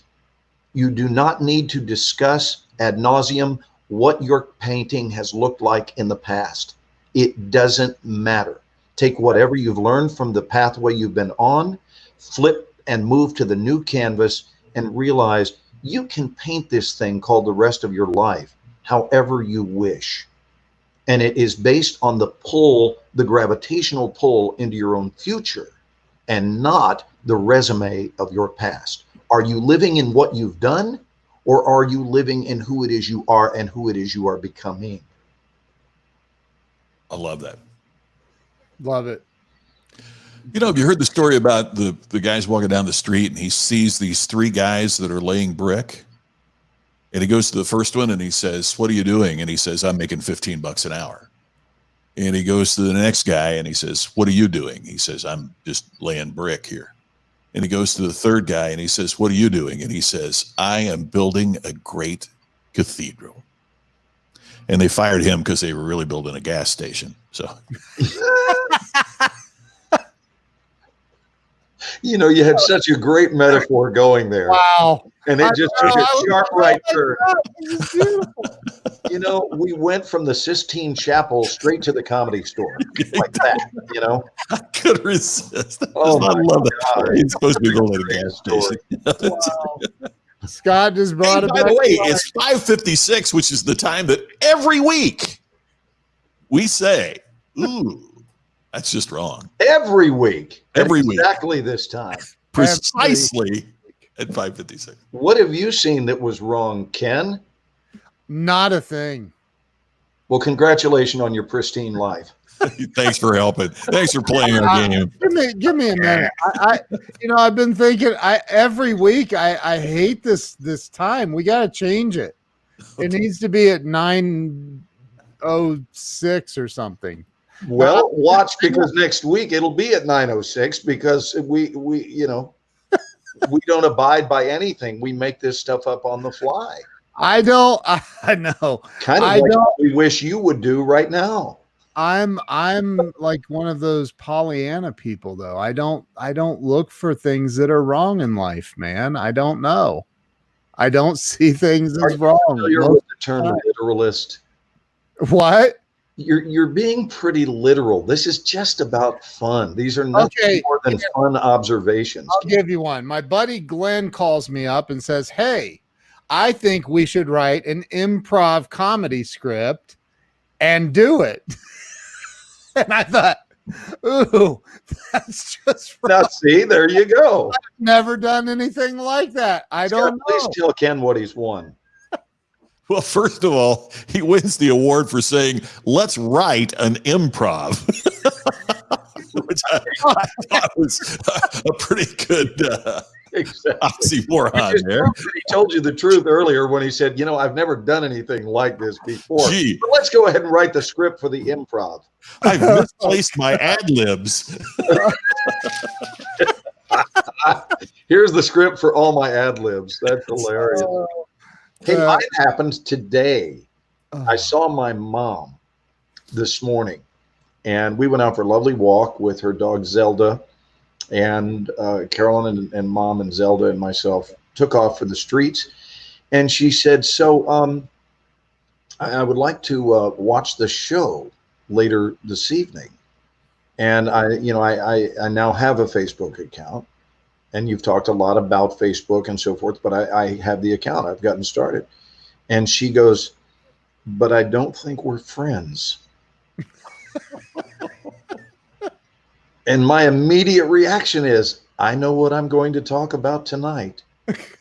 You do not need to discuss ad nauseum what your painting has looked like in the past. It doesn't matter. Take whatever you've learned from the pathway you've been on, flip and move to the new canvas, and realize you can paint this thing called the rest of your life however you wish. And it is based on the pull, the gravitational pull into your own future, and not the resume of your past. Are you living in what you've done, or are you living in who it is you are and who it is you are becoming? I love that. Love it. You know, have you heard the story about the guys walking down the street and he sees these three guys that are laying brick? And he goes to the first one and he says, "What are you doing?" And he says, "I'm making $15 an hour." And he goes to the next guy and he says, "What are you doing?" He says, "I'm just laying brick here." And he goes to the third guy and he says, "What are you doing?" And he says, "I am building a great cathedral." And they fired him because they were really building a gas station. So, you know, you had such a great metaphor going there. Wow. And it just took a sharp right turn. You know, we went from the Sistine Chapel straight to the Comedy Store. Like that, you know? I couldn't resist. Oh, I love God. that. He's supposed to be building a gas station. Wow. Scott just brought Hey, it by back. the way, it's 5:56, which is the time that every week we say, "Ooh, that's just wrong." Every week. Every week. Exactly this time. Precisely at 5:56. What have you seen that was wrong, Ken? Not a thing. Well, congratulations on your pristine life. Thanks for helping. Thanks for playing our game. Give me a minute. I've been thinking. Every week I hate this time. We got to change it. It needs to be at 9:06 or something. Well, watch, because next week it'll be at 9:06 because we we don't abide by anything. We make this stuff up on the fly. I know. Kind of like what we wish you would do right now. I'm like one of those Pollyanna people, though. I don't look for things that are wrong in life, man. I don't know. I don't see things as wrong. You're with the term literalist. What? You're being pretty literal. This is just about fun. These are nothing more than fun observations. I'll give you one. My buddy Glenn calls me up and says, "Hey, I think we should write an improv comedy script and do it." And I thought, ooh, that's just wrong. Now, see, there you go. I've never done anything like that. I don't know. Please tell Ken what he's won. Well, first of all, he wins the award for saying, "Let's write an improv," which I thought was a pretty good oxymoron there. He told you the truth earlier when he said, "I've never done anything like this before." Gee. But let's go ahead and write the script for the improv. I've misplaced my ad libs. Here's the script for all my ad libs. That's hilarious. Hey, mine happened today. I saw my mom this morning, and we went out for a lovely walk with her dog Zelda, and Carolyn and Mom and Zelda and myself took off for the streets. And she said, "So I would like to watch the show later this evening." And I now have a Facebook account. And you've talked a lot about Facebook and so forth, but I have the account. I've gotten started. And she goes, "But I don't think we're friends." And my immediate reaction is, I know what I'm going to talk about tonight,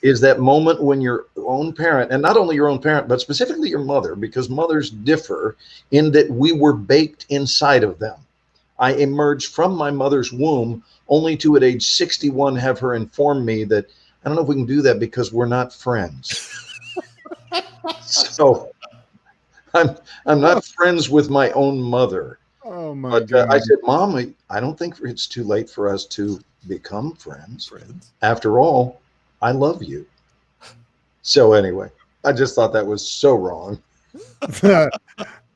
is that moment when your own parent, and not only your own parent, but specifically your mother, because mothers differ in that we were baked inside of them. I emerged from my mother's womb only to, at age 61, have her inform me that, "I don't know if we can do that because we're not friends." So I'm not friends with my own mother. Oh my God. But I said, "Mom, I don't think it's too late for us to become friends. After all, I love you." So anyway, I just thought that was so wrong.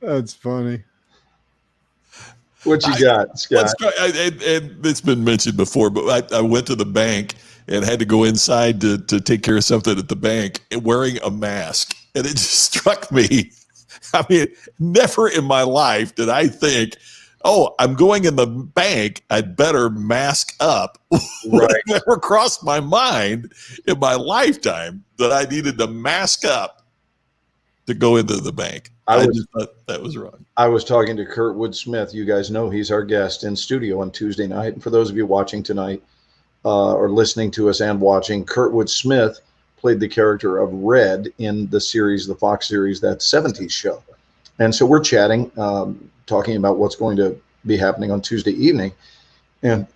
That's funny. What you got, Scott? And it's been mentioned before, but I went to the bank and had to go inside to take care of something at the bank wearing a mask. And it just struck me. I mean, never in my life did I think oh, I'm going in the bank, I'd better mask up. Right. It never crossed my mind in my lifetime that I needed to mask up to go into the bank. I just thought that was wrong. I was talking to Kurtwood Smith. You guys know he's our guest in studio on Tuesday night. And for those of you watching tonight or listening to us and watching, Kurtwood Smith played the character of Red in the series, the Fox series, that 70s show. And so we're chatting, talking about what's going to be happening on Tuesday evening. And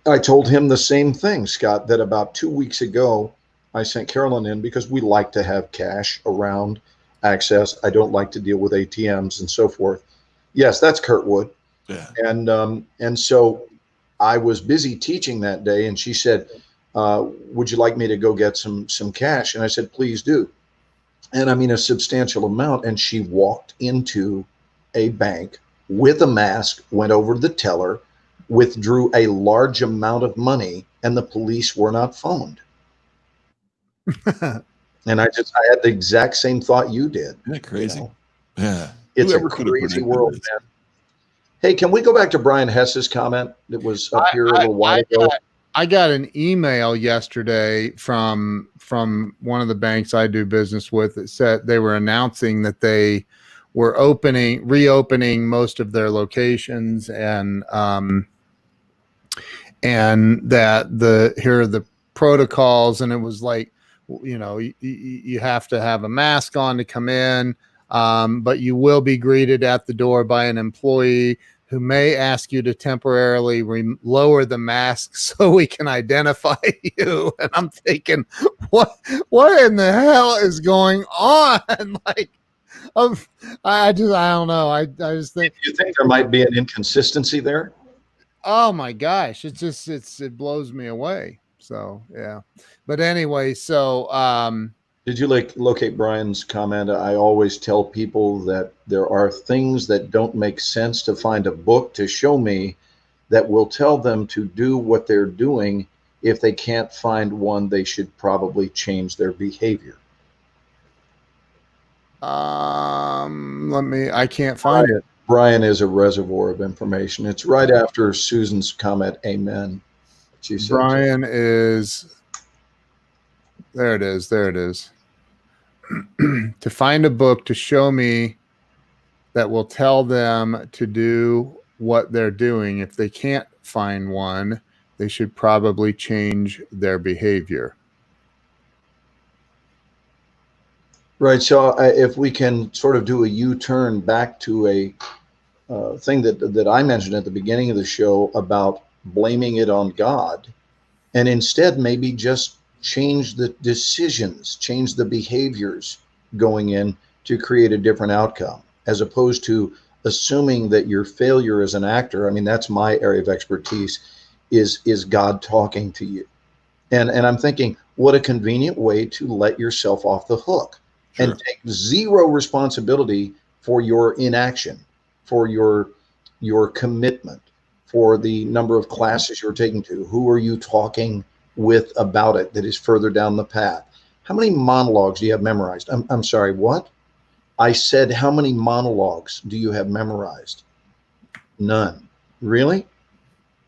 I told him the same thing, Scott, that about 2 weeks ago, I sent Carolyn in because we like to have cash around, access. I don't like to deal with ATMs and so forth. Yes, that's Kurtwood. Yeah. And so I was busy teaching that day, and she said, would you like me to go get some cash? And I said, please do. And I mean, a substantial amount. And she walked into a bank with a mask, went over to the teller, withdrew a large amount of money, and the police were not phoned. And I had the exact same thought you did. Isn't that crazy? You know? Yeah. It's a crazy world, man. Hey, can we go back to Brian Hess's comment that was up here a little while ago? I got an email yesterday from one of the banks I do business with that said they were announcing that they were reopening most of their locations, and that here are the protocols, and it was like, you know, you have to have a mask on to come in, but you will be greeted at the door by an employee who may ask you to temporarily lower the mask so we can identify you. And I'm thinking, what in the hell is going on? Like, I don't know. I just think. Do you think there might be an inconsistency there? Oh my gosh, it blows me away. So yeah, but anyway, so did you locate Brian's comment? I always tell people that there are things that don't make sense to find a book to show me that will tell them to do what they're doing. If they can't find one, they should probably change their behavior. I can't find it. Brian is a reservoir of information. It's right after Susan's comment, amen. She said, Brian is, there it is. To find a book to show me that will tell them to do what they're doing. If they can't find one, they should probably change their behavior. Right. So if we can sort of do a U-turn back to a thing that I mentioned at the beginning of the show about blaming it on God, and instead maybe just change the decisions, change the behaviors going in to create a different outcome, as opposed to assuming that your failure as an actor, I mean, that's my area of expertise, is God talking to you. And I'm thinking, what a convenient way to let yourself off the hook. Sure. And take zero responsibility for your inaction, for your commitment, for the number of classes you're taking to. Who are you talking with about it that is further down the path? How many monologues do you have memorized? I'm sorry, what? I said, how many monologues do you have memorized? None. Really?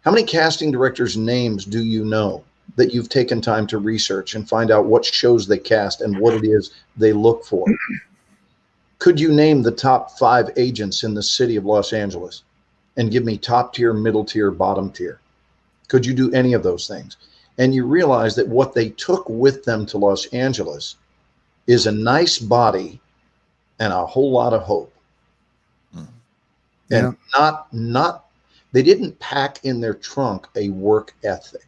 How many casting directors' names do you know that you've taken time to research and find out what shows they cast and what it is they look for? Could you name the top 5 agents in the city of Los Angeles and give me top tier, middle tier, bottom tier? Could you do any of those things? And you realize that what they took with them to Los Angeles is a nice body and a whole lot of hope. And not they didn't pack in their trunk a work ethic.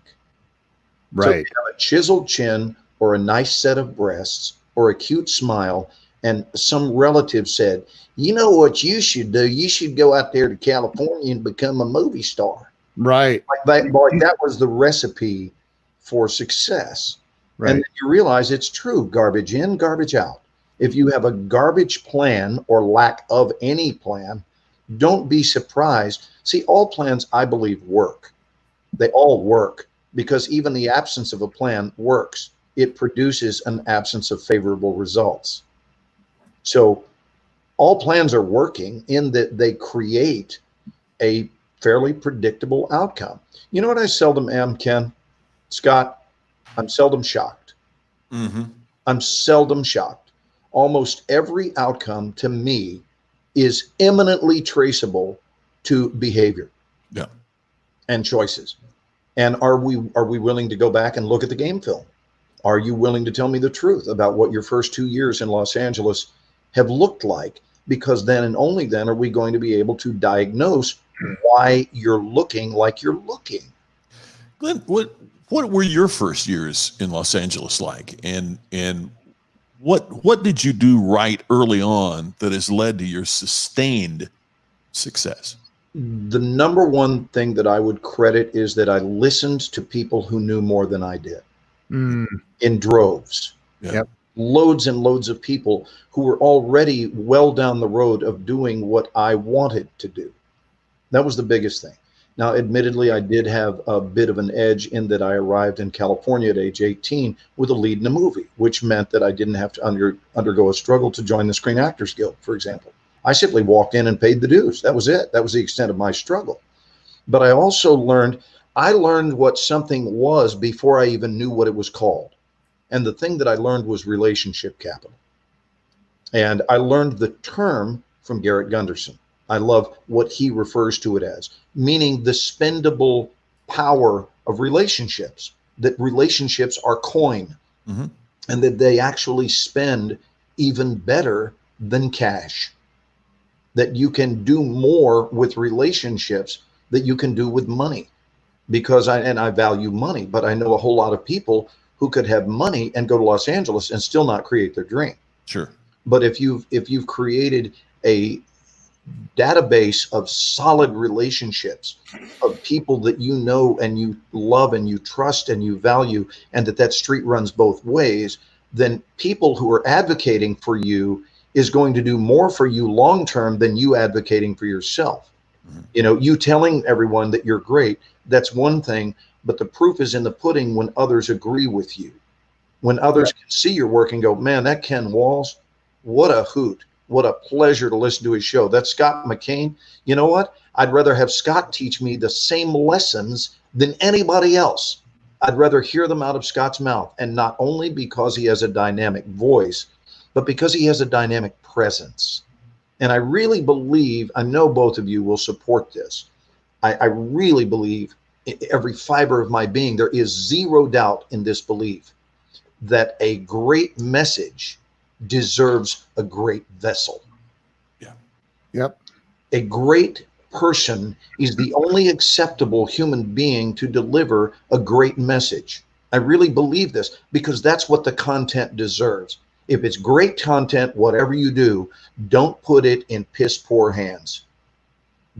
Right. So they have a chiseled chin or a nice set of breasts or a cute smile, and some relative said, you know what you should do? You should go out there to California and become a movie star. Right. Like that was the recipe for success. Right. And then you realize it's true. Garbage in, garbage out. If you have a garbage plan or lack of any plan, don't be surprised. See, all plans, I believe, work. They all work because even the absence of a plan works. It produces an absence of favorable results. So all plans are working in that they create a fairly predictable outcome. You know what I seldom am, Ken? Scott, I'm seldom shocked. I'm seldom shocked. Almost every outcome to me is eminently traceable to behavior and choices. And are we willing to go back and look at the game film? Are you willing to tell me the truth about what your first 2 years in Los Angeles have looked like? Because then and only then are we going to be able to diagnose why you're looking like you're looking. Glenn, what were your first years in Los Angeles like? And what did you do right early on that has led to your sustained success? The number one thing that I would credit is that I listened to people who knew more than I did in droves. Yep. Loads and loads of people who were already well down the road of doing what I wanted to do. That was the biggest thing. Now, admittedly, I did have a bit of an edge in that I arrived in California at age 18 with a lead in a movie, which meant that I didn't have to undergo a struggle to join the Screen Actors Guild, for example. I simply walked in and paid the dues. That was it. That was the extent of my struggle. But I also learned what something was before I even knew what it was called. And the thing that I learned was relationship capital. And I learned the term from Garrett Gunderson. I love what he refers to it as, meaning the spendable power of relationships, that relationships are coin and that they actually spend even better than cash, that you can do more with relationships that you can do with money. Because I value money, but I know a whole lot of people who could have money and go to Los Angeles and still not create their dream. Sure. But if you've created a database of solid relationships of people that you know and you love and you trust and you value, and that street runs both ways, then people who are advocating for you is going to do more for you long term than you advocating for yourself. You know, you telling everyone that you're great, that's one thing, but the proof is in the pudding when others agree with you. When others can see your work and go, man, that Ken Walls, what a hoot. What a pleasure to listen to his show. That's Scott McCain. You know what? I'd rather have Scott teach me the same lessons than anybody else. I'd rather hear them out of Scott's mouth. And not only because he has a dynamic voice, but because he has a dynamic presence. And I really believe, I know both of you will support this. I really believe in every fiber of my being, there is zero doubt in this belief that a great message deserves a great vessel. Yeah. Yep. A great person is the only acceptable human being to deliver a great message. I really believe this because that's what the content deserves. If it's great content, whatever you do, don't put it in piss poor hands.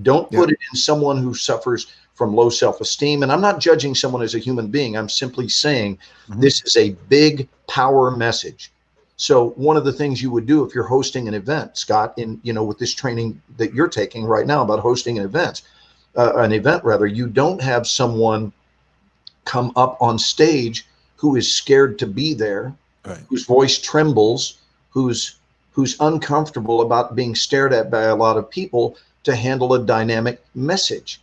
Don't put it in someone who suffers from low self-esteem. And I'm not judging someone as a human being. I'm simply saying this is a big power message. So one of the things you would do if you're hosting an event, Scott, with this training that you're taking right now about hosting an event, you don't have someone come up on stage who is scared to be there, whose voice trembles, who's uncomfortable about being stared at by a lot of people to handle a dynamic message.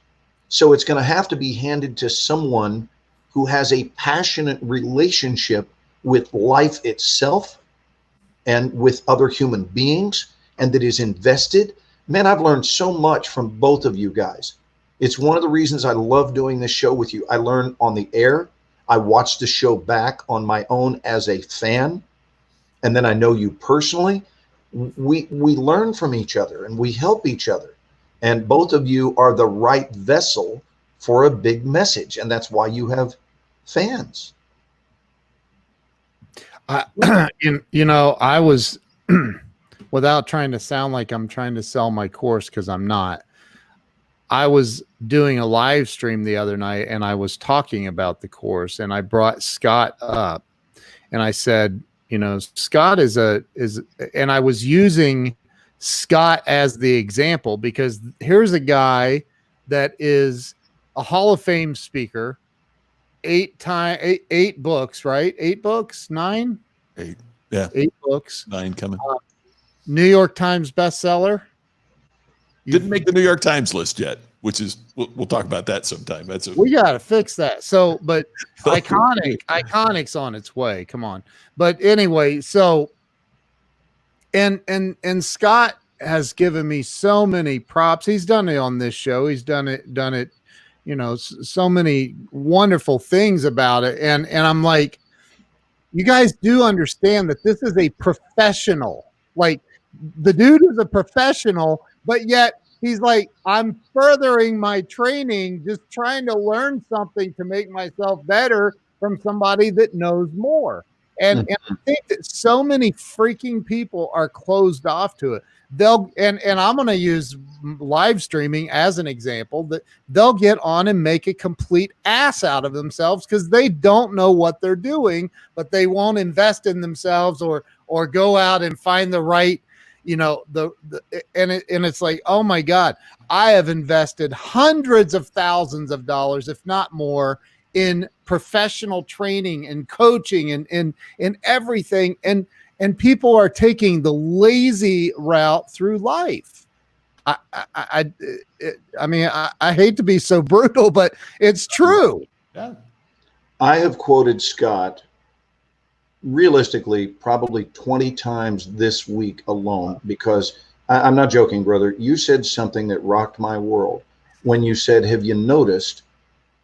So it's going to have to be handed to someone who has a passionate relationship with life itself and with other human beings, and that is invested. Man, I've learned so much from both of you guys. It's one of the reasons I love doing this show with you. I learn on the air. I watch the show back on my own as a fan. And then I know you personally. We learn from each other and we help each other. And both of you are the right vessel for a big message. And that's why you have fans. I was, without trying to sound like I'm trying to sell my course, because I'm not, I was doing a live stream the other night and I was talking about the course, and I brought Scott up and I said, Scott and I was using Scott as the example, because here's a guy that is a Hall of Fame speaker, 8 books, right? 8 books, 9? 8. Yeah. 8 books. 9 coming. New York Times bestseller. Didn't make the New York Times list yet. which is we'll talk about that sometime. We got to fix that. So, but Iconic's on its way. Come on. But anyway, so and Scott has given me so many props. He's done it on this show. He's done it, you know, so many wonderful things about it. And I'm like, you guys do understand that this is a professional. Like, the dude is a professional, but yet he's like, I'm furthering my training, just trying to learn something to make myself better from somebody that knows more. And I think that so many freaking people are closed off to it. And I'm going to use live streaming as an example, that they'll get on and make a complete ass out of themselves because they don't know what they're doing, but they won't invest in themselves or go out and find the right, you know, and it's like, oh my God, I have invested hundreds of thousands of dollars, if not more, in professional training and coaching and in everything. And people are taking the lazy route through life. I mean, I hate to be so brutal, but it's true. Yeah. I have quoted Scott realistically probably 20 times this week alone, because I'm not joking, brother. You said something that rocked my world when you said, have you noticed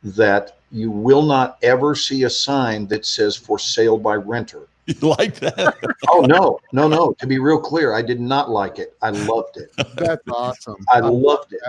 that you will not ever see a sign that says for sale by renter? You like that? Oh, no. To be real clear, I did not like it. I loved it. That's awesome. I loved it.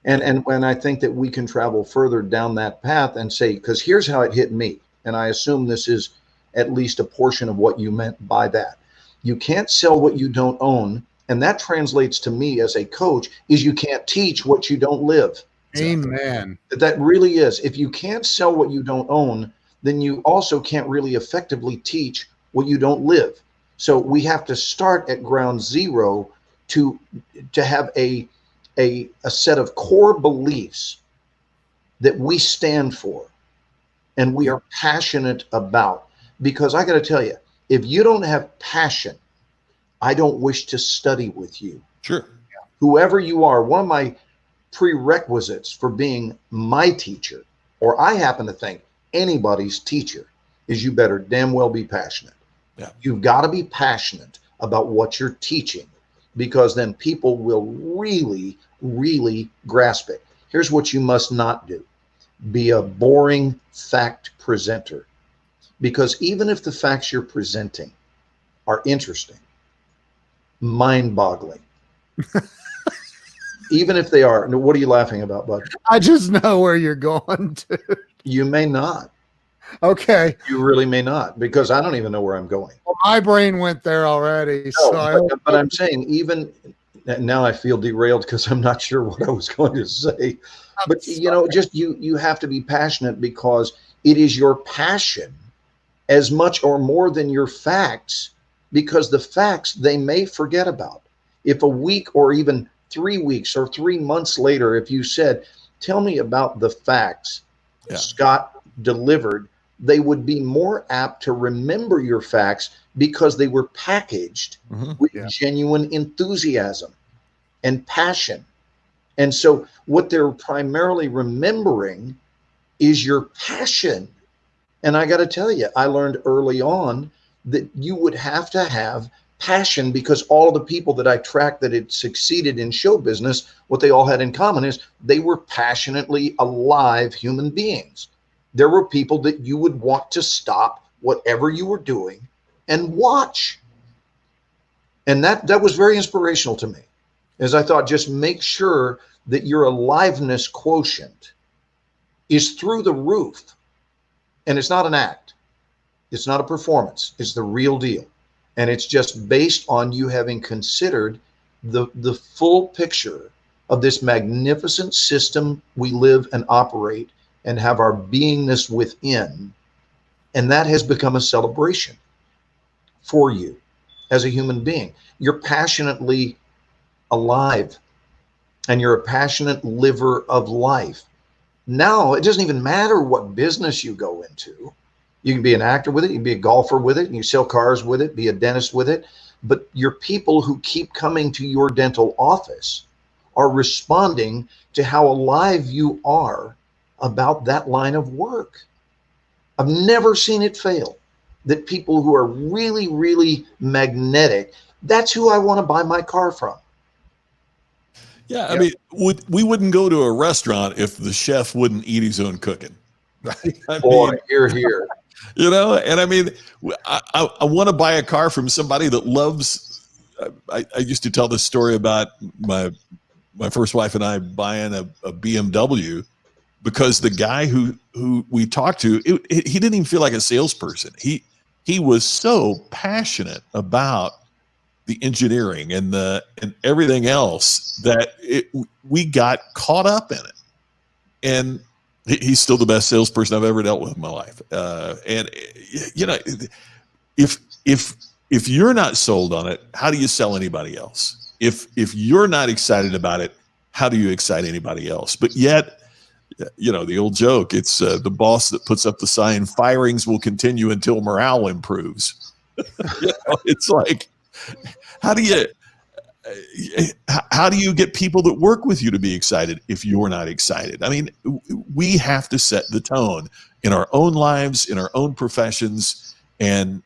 And when I think that we can travel further down that path and say, because here's how it hit me, and I assume this is at least a portion of what you meant by that. You can't sell what you don't own. And that translates to me as a coach is you can't teach what you don't live. Amen. That really is. If you can't sell what you don't own, then you also can't really effectively teach what you don't live. So we have to start at ground zero to have a set of core beliefs that we stand for and we are passionate about. Because I got to tell you, if you don't have passion, I don't wish to study with you. Sure. Whoever you are, one of my prerequisites for being my teacher, or I happen to think anybody's teacher, is you better damn well be passionate. Yeah. You've got to be passionate about what you're teaching, because then people will really, really grasp it. Here's what you must not do. Be a boring fact presenter. Because even if the facts you're presenting are interesting, mind-boggling, even if they are, what are you laughing about, bud? I just know where you're going to. You may not. Okay. You really may not, because I don't even know where I'm going. Well, my brain went there already. No, So but I'm saying, even now I feel derailed because I'm not sure what I was going to say. But you know, just you have to be passionate, because it is your passion as much or more than your facts, because the facts they may forget about. If a week or even 3 weeks or 3 months later, if you said, tell me about the facts Scott delivered, they would be more apt to remember your facts because they were packaged with genuine enthusiasm and passion. And so what they're primarily remembering is your passion. And I got to tell you, I learned early on that you would have to have passion, because all of the people that I tracked that had succeeded in show business, what they all had in common is they were passionately alive human beings. There were people that you would want to stop whatever you were doing and watch. And that was very inspirational to me, as I thought, just make sure that your aliveness quotient is through the roof. And it's not an act. It's not a performance. It's the real deal. And it's just based on you having considered the full picture of this magnificent system we live and operate and have our beingness within. And that has become a celebration for you as a human being. You're passionately alive, and you're a passionate liver of life. Now, it doesn't even matter what business you go into. You can be an actor with it, you can be a golfer with it, and you sell cars with it, be a dentist with it. But your people who keep coming to your dental office are responding to how alive you are about that line of work. I've never seen it fail. That people who are really, really magnetic, that's who I want to buy my car from. Yeah, I mean, we wouldn't go to a restaurant if the chef wouldn't eat his own cooking. Right? I mean, Here. You know, and I mean, I want to buy a car from somebody that loves. I used to tell this story about my first wife and I buying a BMW because the guy who we talked to, he didn't even feel like a salesperson. He was so passionate about the engineering and everything else that we got caught up in it. And he's still the best salesperson I've ever dealt with in my life. And you know, if you're not sold on it, how do you sell anybody else? If you're not excited about it, how do you excite anybody else? But yet, you know, the old joke, it's the boss that puts up the sign, firings will continue until morale improves. You know, it's like, how do you get people that work with you to be excited if you're not excited? I mean, we have to set the tone in our own lives, in our own professions, and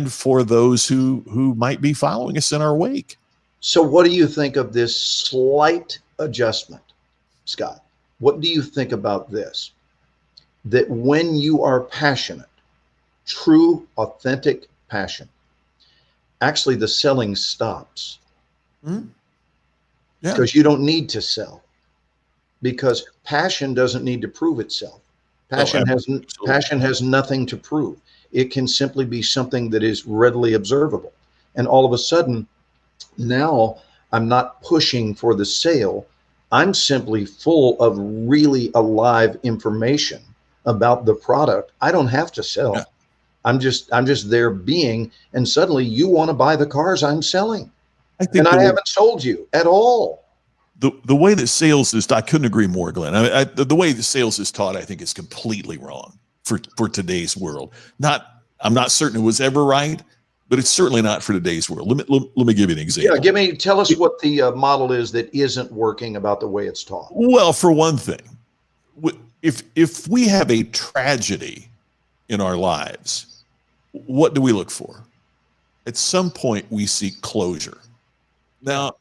for those who might be following us in our wake. So what do you think of this slight adjustment, Scott? What do you think about this? That when you are passionate, true, authentic passion, actually the selling stops. Mm-hmm. Because you don't need to sell, because passion doesn't need to prove itself. Passion has nothing to prove. It can simply be something that is readily observable. And all of a sudden, now I'm not pushing for the sale. I'm simply full of really alive information about the product. I don't have to sell. Yeah. I'm just there being, and suddenly you want to buy the cars I'm selling. I haven't sold you at all. The way that sales is, I couldn't agree more, Glenn. The way that sales is taught, I think, is completely wrong for today's world. I'm not certain it was ever right, but it's certainly not for today's world. Let me give you an example. Yeah, tell us what the model is that isn't working about the way it's taught. Well, for one thing, if we have a tragedy in our lives, what do we look for? At some point, we seek closure. Now,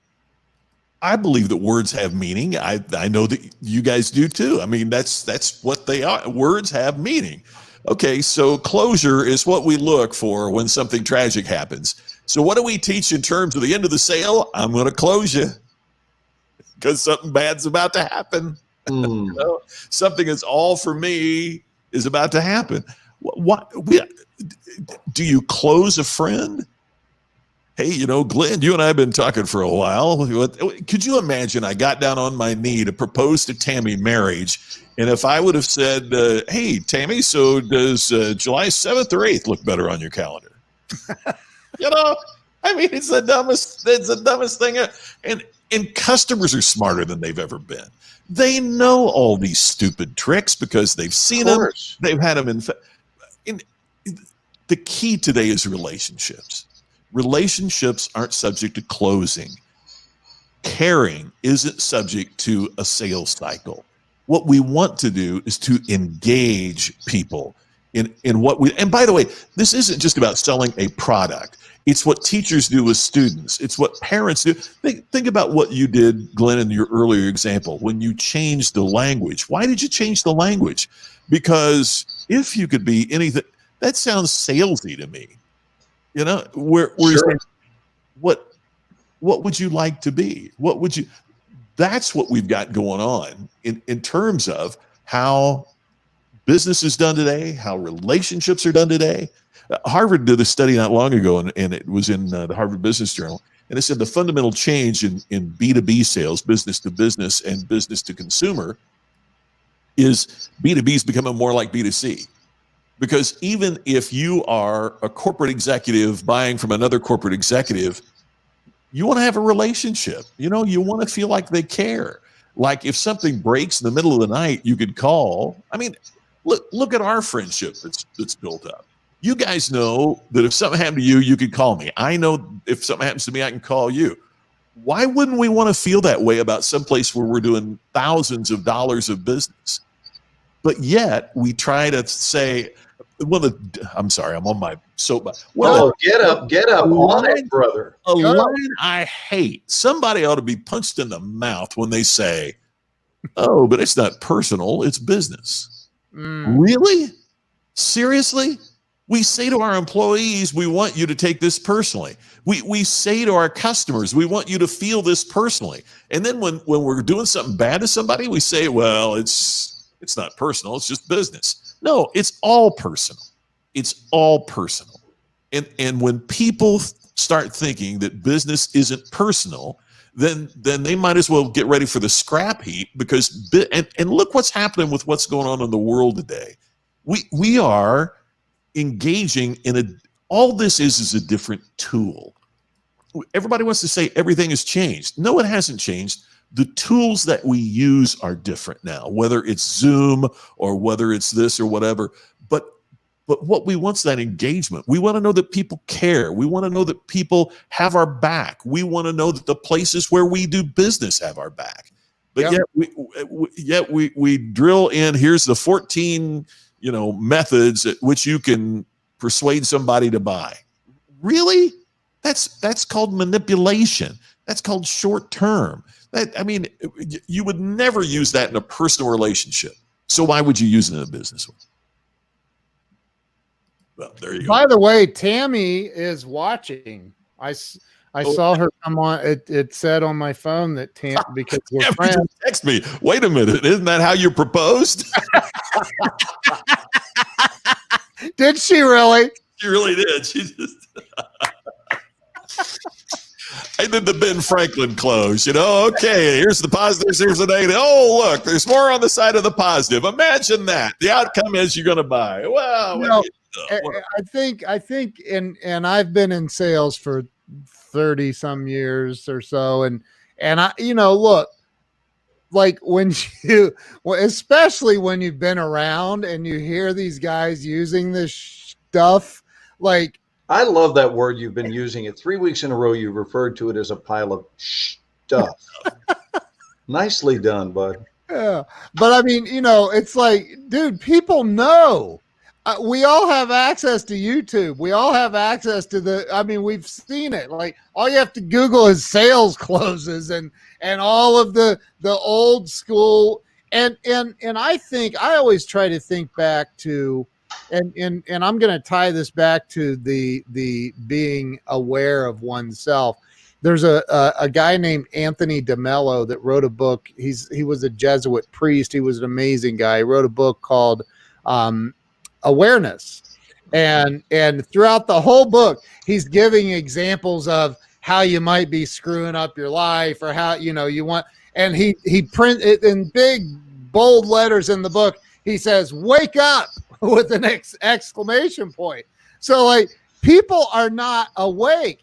I believe that words have meaning. I know that you guys do too. I mean, that's what they are. Words have meaning. Okay, so closure is what we look for when something tragic happens. So what do we teach in terms of the end of the sale? I'm going to close you because something bad's about to happen. You know, something that's all for me is about to happen. Do you close a friend? Hey, you know, Glenn, you and I have been talking for a while. Could you imagine I got down on my knee to propose to Tammy marriage, and if I would have said, hey, Tammy, so does July 7th or 8th look better on your calendar? You know, I mean, it's the dumbest thing. And customers are smarter than they've ever been. They know all these stupid tricks because they've seen them. They've had them in the key today is relationships. Relationships aren't subject to closing. Caring isn't subject to a sales cycle. What we want to do is to engage people in what we, and by the way, this isn't just about selling a product. It's what teachers do with students. It's what parents do. Think about what you did, Glenn, in your earlier example, when you changed the language. Why did you change the language? Because if you could be anything, that sounds salesy to me. You know, where you're saying, what would you like to be? That's what we've got going on in terms of how business is done today, how relationships are done today. Harvard did a study not long ago, and it was in the Harvard Business Journal, and it said the fundamental change in B2B sales, business to business and business to consumer, is B2B is becoming more like B2C. Because even if you are a corporate executive buying from another corporate executive, you want to have a relationship. You know, you want to feel like they care. Like if something breaks in the middle of the night, you could call. I mean, look at our friendship that's built up. You guys know that if something happened to you, you could call me. I know if something happens to me, I can call you. Why wouldn't we want to feel that way about some place where we're doing thousands of dollars of business? But yet we try to say, I'm sorry, I'm on my soapbox. Well, get up on it, brother. A line I hate. Somebody ought to be punched in the mouth when they say, "Oh, but it's not personal, it's business." Really? Seriously? We say to our employees, we want you to take this personally. We say to our customers, we want you to feel this personally. And then when we're doing something bad to somebody, we say, well, it's not personal, it's just business. No, it's all personal. It's all personal. And when people start thinking that business isn't personal, then they might as well get ready for the scrap heap, because and look what's happening with what's going on in the world today. We are engaging in all this is a different tool. Everybody wants to say everything has changed. No, it hasn't changed. The tools that we use are different now, whether it's Zoom or whether it's this or whatever. But what we want is that engagement. We want to know that people care. We want to know that people have our back. We want to know that the places where we do business have our back. But yet we drill in, here's the 14 methods at which you can persuade somebody to buy. Really? That's called manipulation. That's called short term. You would never use that in a personal relationship. So why would you use it in a business one? Well, there you go. By the way, Tammy is watching. I saw her come on. It said on my phone that because we're friends. Text me. Wait a minute. Isn't that how you proposed? Did she really? She really did. She just. I did the Ben Franklin close. Okay, here's the positives, here's the negative. Oh, look, there's more on the side of the positive. Imagine that. The outcome is you're going to buy. Well, I think, and I've been in sales for 30 some years or so. And I, look, like especially when you've been around and you hear these guys using this stuff, like, I love that word you've been using it 3 weeks in a row. You referred to it as a pile of stuff. Nicely done, bud. Yeah. But I mean, it's like, dude, people know. We all have access to YouTube. We all have access to we've seen it. Like, all you have to Google is sales closes and all of the old school. And I always try to think back to, and I'm going to tie this back to the being aware of oneself. There's a guy named Anthony DeMello that wrote a book. He was a Jesuit priest. He was an amazing guy. He wrote a book called Awareness. And throughout the whole book, he's giving examples of how you might be screwing up your life, or how, you want, and he print it in big, bold letters in the book. He says, "Wake up," with an exclamation point. So, like, people are not awake.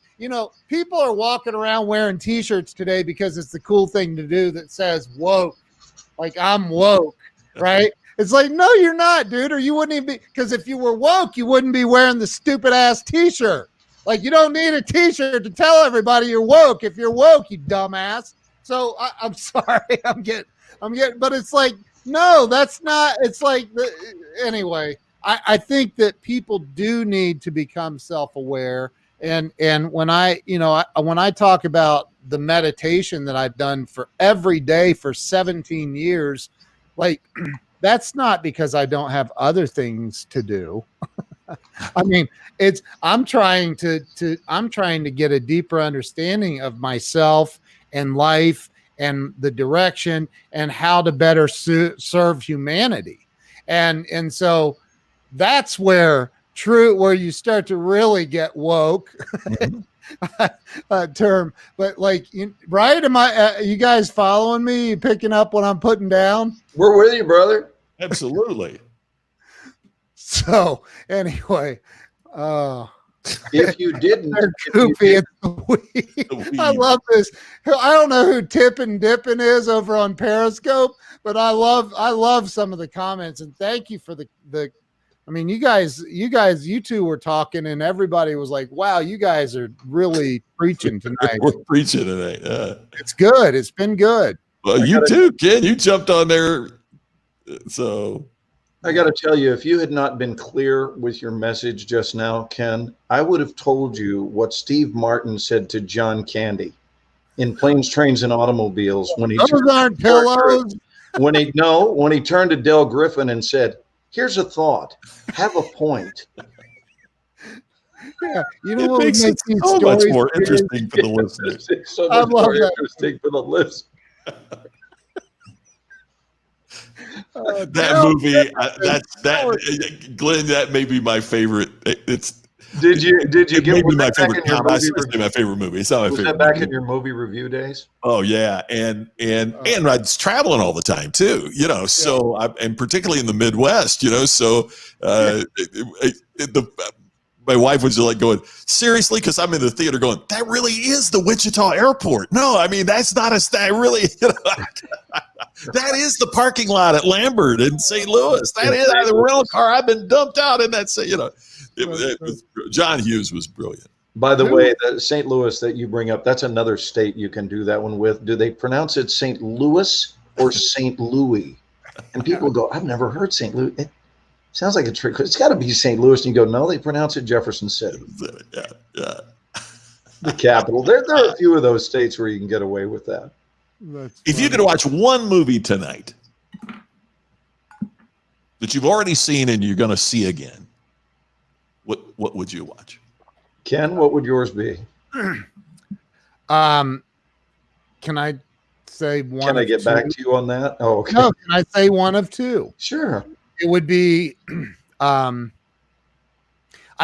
People are walking around wearing t-shirts today because it's the cool thing to do that says woke. Like, I'm woke, right? It's like, no, you're not, dude. Or you wouldn't even be, because if you were woke, you wouldn't be wearing the stupid ass t-shirt. Like, you don't need a t-shirt to tell everybody you're woke. If you're woke, you dumbass. So I'm sorry, I'm getting, but it's like, no, that's not, it's like, anyway, I think that people do need to become self-aware. And when when I talk about the meditation that I've done for every day for 17 years, like, that's not because I don't have other things to do. I mean, I'm trying to get a deeper understanding of myself and life and the direction and how to better serve humanity. And so that's where you start to really get woke. Term, but like, right? Am you guys following me? You picking up what I'm putting down? We're with you, brother. Absolutely. So anyway, if you didn't, goofy, I love this. I don't know who Tippin' Dippin' is over on Periscope, but I love some of the comments, and thank you for the I mean, you two were talking, and everybody was like, "Wow, you guys are really preaching tonight." We're preaching tonight. It's good. It's been good. Well, you too, Ken. You jumped on there, so I got to tell you, if you had not been clear with your message just now, Ken, I would have told you what Steve Martin said to John Candy in Planes, Trains, and Automobiles when he Those aren't pillows. When he turned to Del Griffin and said, "Here's a thought. Have a point." Yeah, you know it what makes it so much more interesting for the listeners. It's so much more interesting for the listeners. That movie, Glenn, that may be my favorite. Did you get my favorite? My favorite movie. It's not my favorite. Was that back in your movie review days? Oh yeah, and I was traveling all the time too. So and particularly in the Midwest. So my wife was like going, seriously? Because I'm in the theater going, that really is the Wichita airport. No, I mean, that's not that really, that is the parking lot at Lambert in St. Louis. That is the rental car. I've been dumped out in that, John Hughes was brilliant. By the way, the St. Louis that you bring up, that's another state you can do that one with. Do they pronounce it St. Louis or St. Louis? And people go, I've never heard St. Louis. It sounds like a trick. It's got to be St. Louis. And you go, no, they pronounce it Jefferson City. Yeah. The capital. There are a few of those states where you can get away with that. If you could watch one movie tonight that you've already seen and you're going to see again, what would you watch? Ken, what would yours be? Can I say one? Can I get back to you on that? Oh, okay. No, can I say one of two? Sure. It would be, I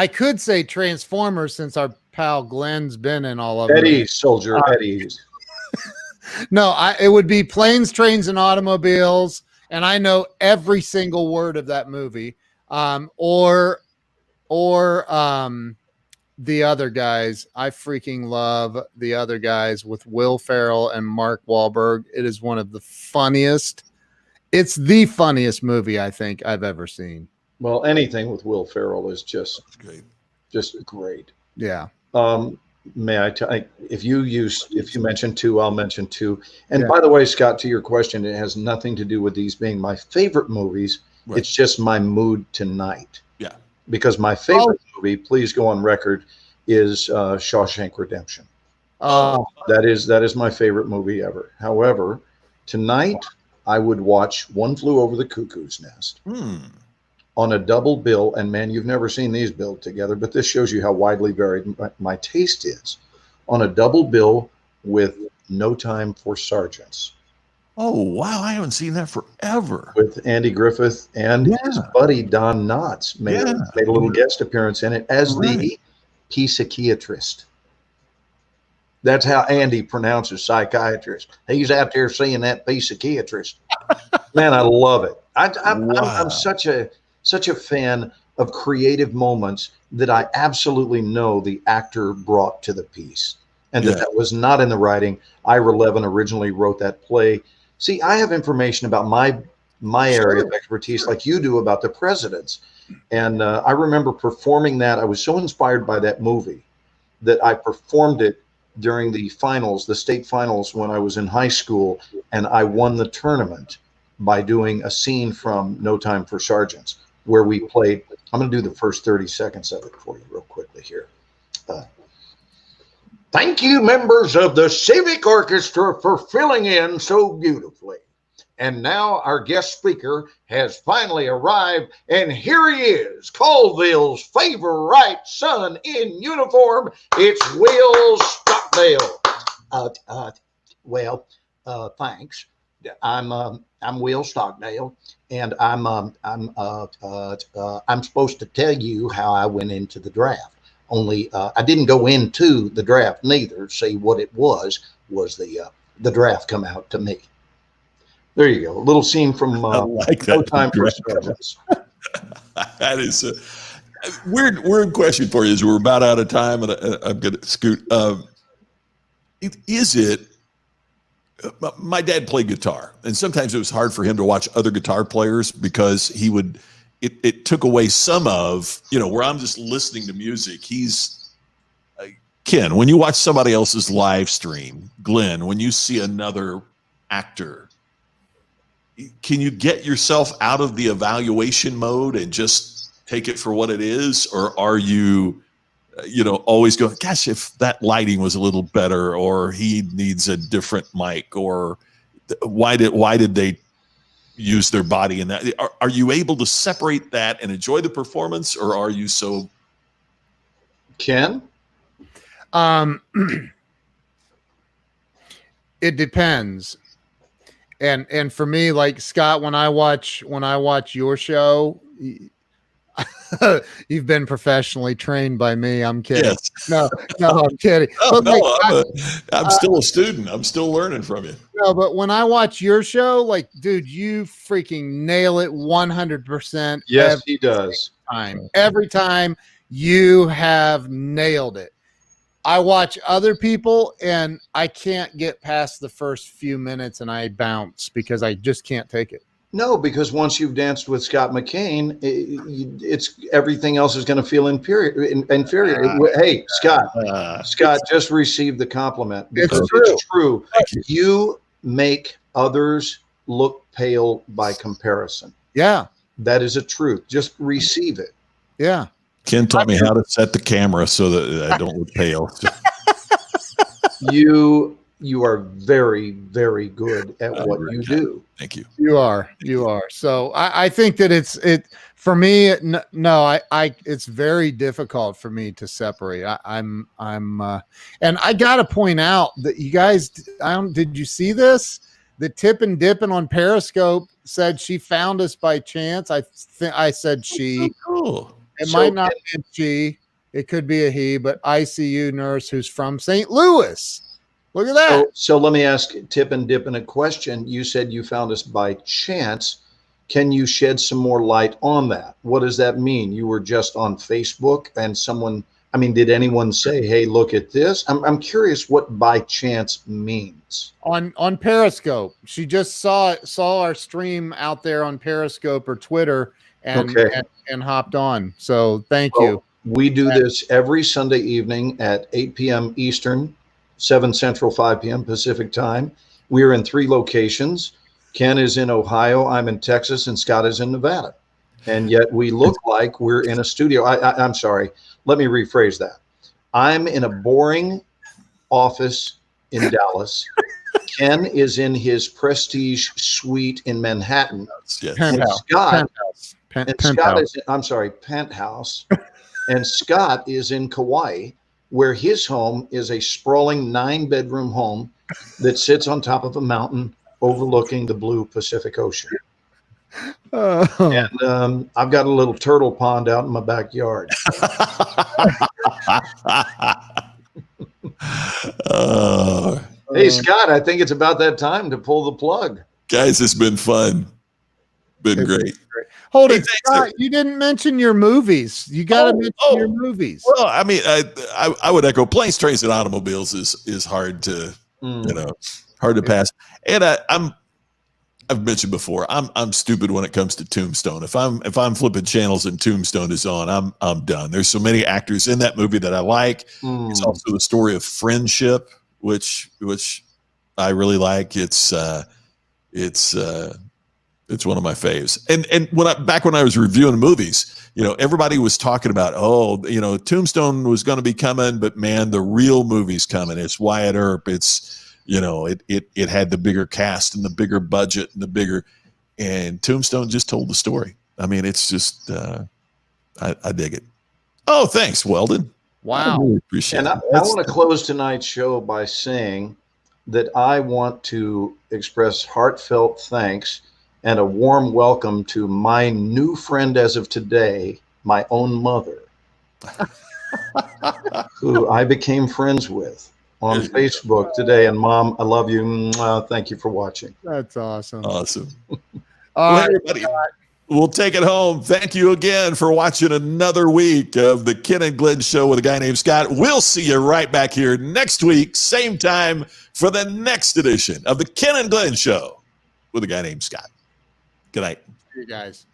could say Transformers since our pal Glenn's been in all of them. Eddie's soldier, Eddie's. No, it would be Planes, Trains, and Automobiles, and I know every single word of that movie. Or the other guys. I freaking love the other guys with Will Ferrell and Mark Wahlberg. It is one of the funniest. It's the funniest movie I think I've ever seen. Well, anything with Will Ferrell is just great. Just great. Yeah. May I tell? If you mention two, I'll mention two. And by the way, Scott, to your question, it has nothing to do with these being my favorite movies. Right. It's just my mood tonight. Yeah. Because my favorite movie, please go on record, is Shawshank Redemption. That is my favorite movie ever. However, tonight I would watch One Flew Over the Cuckoo's Nest. On a double bill, and man, you've never seen these billed together, but this shows you how widely varied my taste is. On a double bill with No Time for Sergeants. Oh, wow, I haven't seen that forever. With Andy Griffith and his buddy Don Knotts made a little guest appearance in it as the psychiatrist. That's how Andy pronounces psychiatrist. He's out there seeing that psychiatrist. Man, I love it. I'm such a fan of creative moments that I absolutely know the actor brought to the piece, and that was not in the writing. Ira Levin originally wrote that play. See, I have information about my area of expertise like you do about the presidents. And I remember performing that. I was so inspired by that movie that I performed it during the finals, the state finals, when I was in high school, and I won the tournament by doing a scene from No Time for Sergeants, where we played. I'm going to do the first 30 seconds of it for you real quickly here. Thank you, members of the Civic Orchestra, for filling in so beautifully. And now our guest speaker has finally arrived, and here he is, Colville's favorite son in uniform. It's Will Stockdale. Thanks. I'm Will Stockdale, and I'm supposed to tell you how I went into the draft. Only I didn't go into the draft neither. See, what it was the draft come out to me. There you go. A little scene from No Time for Sergeants. That is a weird question for you. As we're about out of time, and I'm going to scoot. My dad played guitar, and sometimes it was hard for him to watch other guitar players because he would it took away some of, where I'm just listening to music. Ken, when you watch somebody else's live stream, Glenn, when you see another actor, can you get yourself out of the evaluation mode and just take it for what it is? Or are you, always going, gosh, if that lighting was a little better, or he needs a different mic, or why did they use their body in that? Are you able to separate that and enjoy the performance, or are you so? Ken? It depends. And for me, like Scott, when I watch your show, you've been professionally trained by me. I'm kidding. Yes. No, I'm kidding. I'm still a student. I'm still learning from you. No, but when I watch your show, like, dude, you freaking nail it 100%. Yes, he does. Every time you have nailed it. I watch other people and I can't get past the first few minutes and I bounce because I just can't take it. No, because once you've danced with Scott McCain, it's everything else is going to feel inferior. Hey, Scott just received the compliment because it's true. You make others look pale by comparison. Yeah, that is a truth. Just receive it. Yeah. Ken taught me how to set the camera so that I don't look pale. You are very, very good at what you do. Thank you. You are. So I think that it's for me. No, it's very difficult for me to separate. I'm and I got to point out that you guys, did you see this? The Tippin' Dippin' on Periscope said she found us by chance. I said she. That's so cool. It might not be a she. It could be a he, but ICU nurse who's from St. Louis. Look at that. So let me ask Tippin' Dippin' a question. You said you found us by chance. Can you shed some more light on that? What does that mean? You were just on Facebook and someone, did anyone say, hey, look at this? I'm curious what by chance means. On Periscope. She just saw our stream out there on Periscope or Twitter and hopped on. So thank you. We do this every Sunday evening at 8 p.m. Eastern, 7 Central, 5 p.m. Pacific time. We're in 3 locations. Ken is in Ohio, I'm in Texas, and Scott is in Nevada. And yet we look like we're in a studio. I'm sorry. Let me rephrase that. I'm in a boring office in Dallas. Ken is in his prestige suite in Manhattan. Yes. Penthouse. And Scott is in Kauai, where his home is a sprawling 9-bedroom home that sits on top of a mountain overlooking the blue Pacific Ocean. And I've got a little turtle pond out in my backyard. Hey, Scott, I think it's about that time to pull the plug. Guys, it's been fun. Been great. Hold it, Scott, you didn't mention your movies. You got to mention your movies. Well, I would echo planes, trains, and automobiles is hard to hard to pass. And I've mentioned before, I'm stupid when it comes to Tombstone. If I'm flipping channels and Tombstone is on, I'm done. There's so many actors in that movie that I like. It's also the story of friendship, which I really like. It's one of my faves. And when I was reviewing movies, everybody was talking about, Tombstone was going to be coming, but man, the real movie's coming. It's Wyatt Earp. It's, it had the bigger cast and the bigger budget and Tombstone just told the story. It's just, I dig it. Oh, thanks, Weldon. Wow. I really appreciate it. I want to close tonight's show by saying that I want to express heartfelt thanks and a warm welcome to my new friend as of today, my own mother, who I became friends with on Facebook today. And Mom, I love you. Thank you for watching. That's awesome. Awesome. Well, everybody, we'll take it home. Thank you again for watching another week of the Ken and Glenn Show with a guy named Scott. We'll see you right back here next week, same time, for the next edition of the Ken and Glenn Show with a guy named Scott. Good night. See you guys.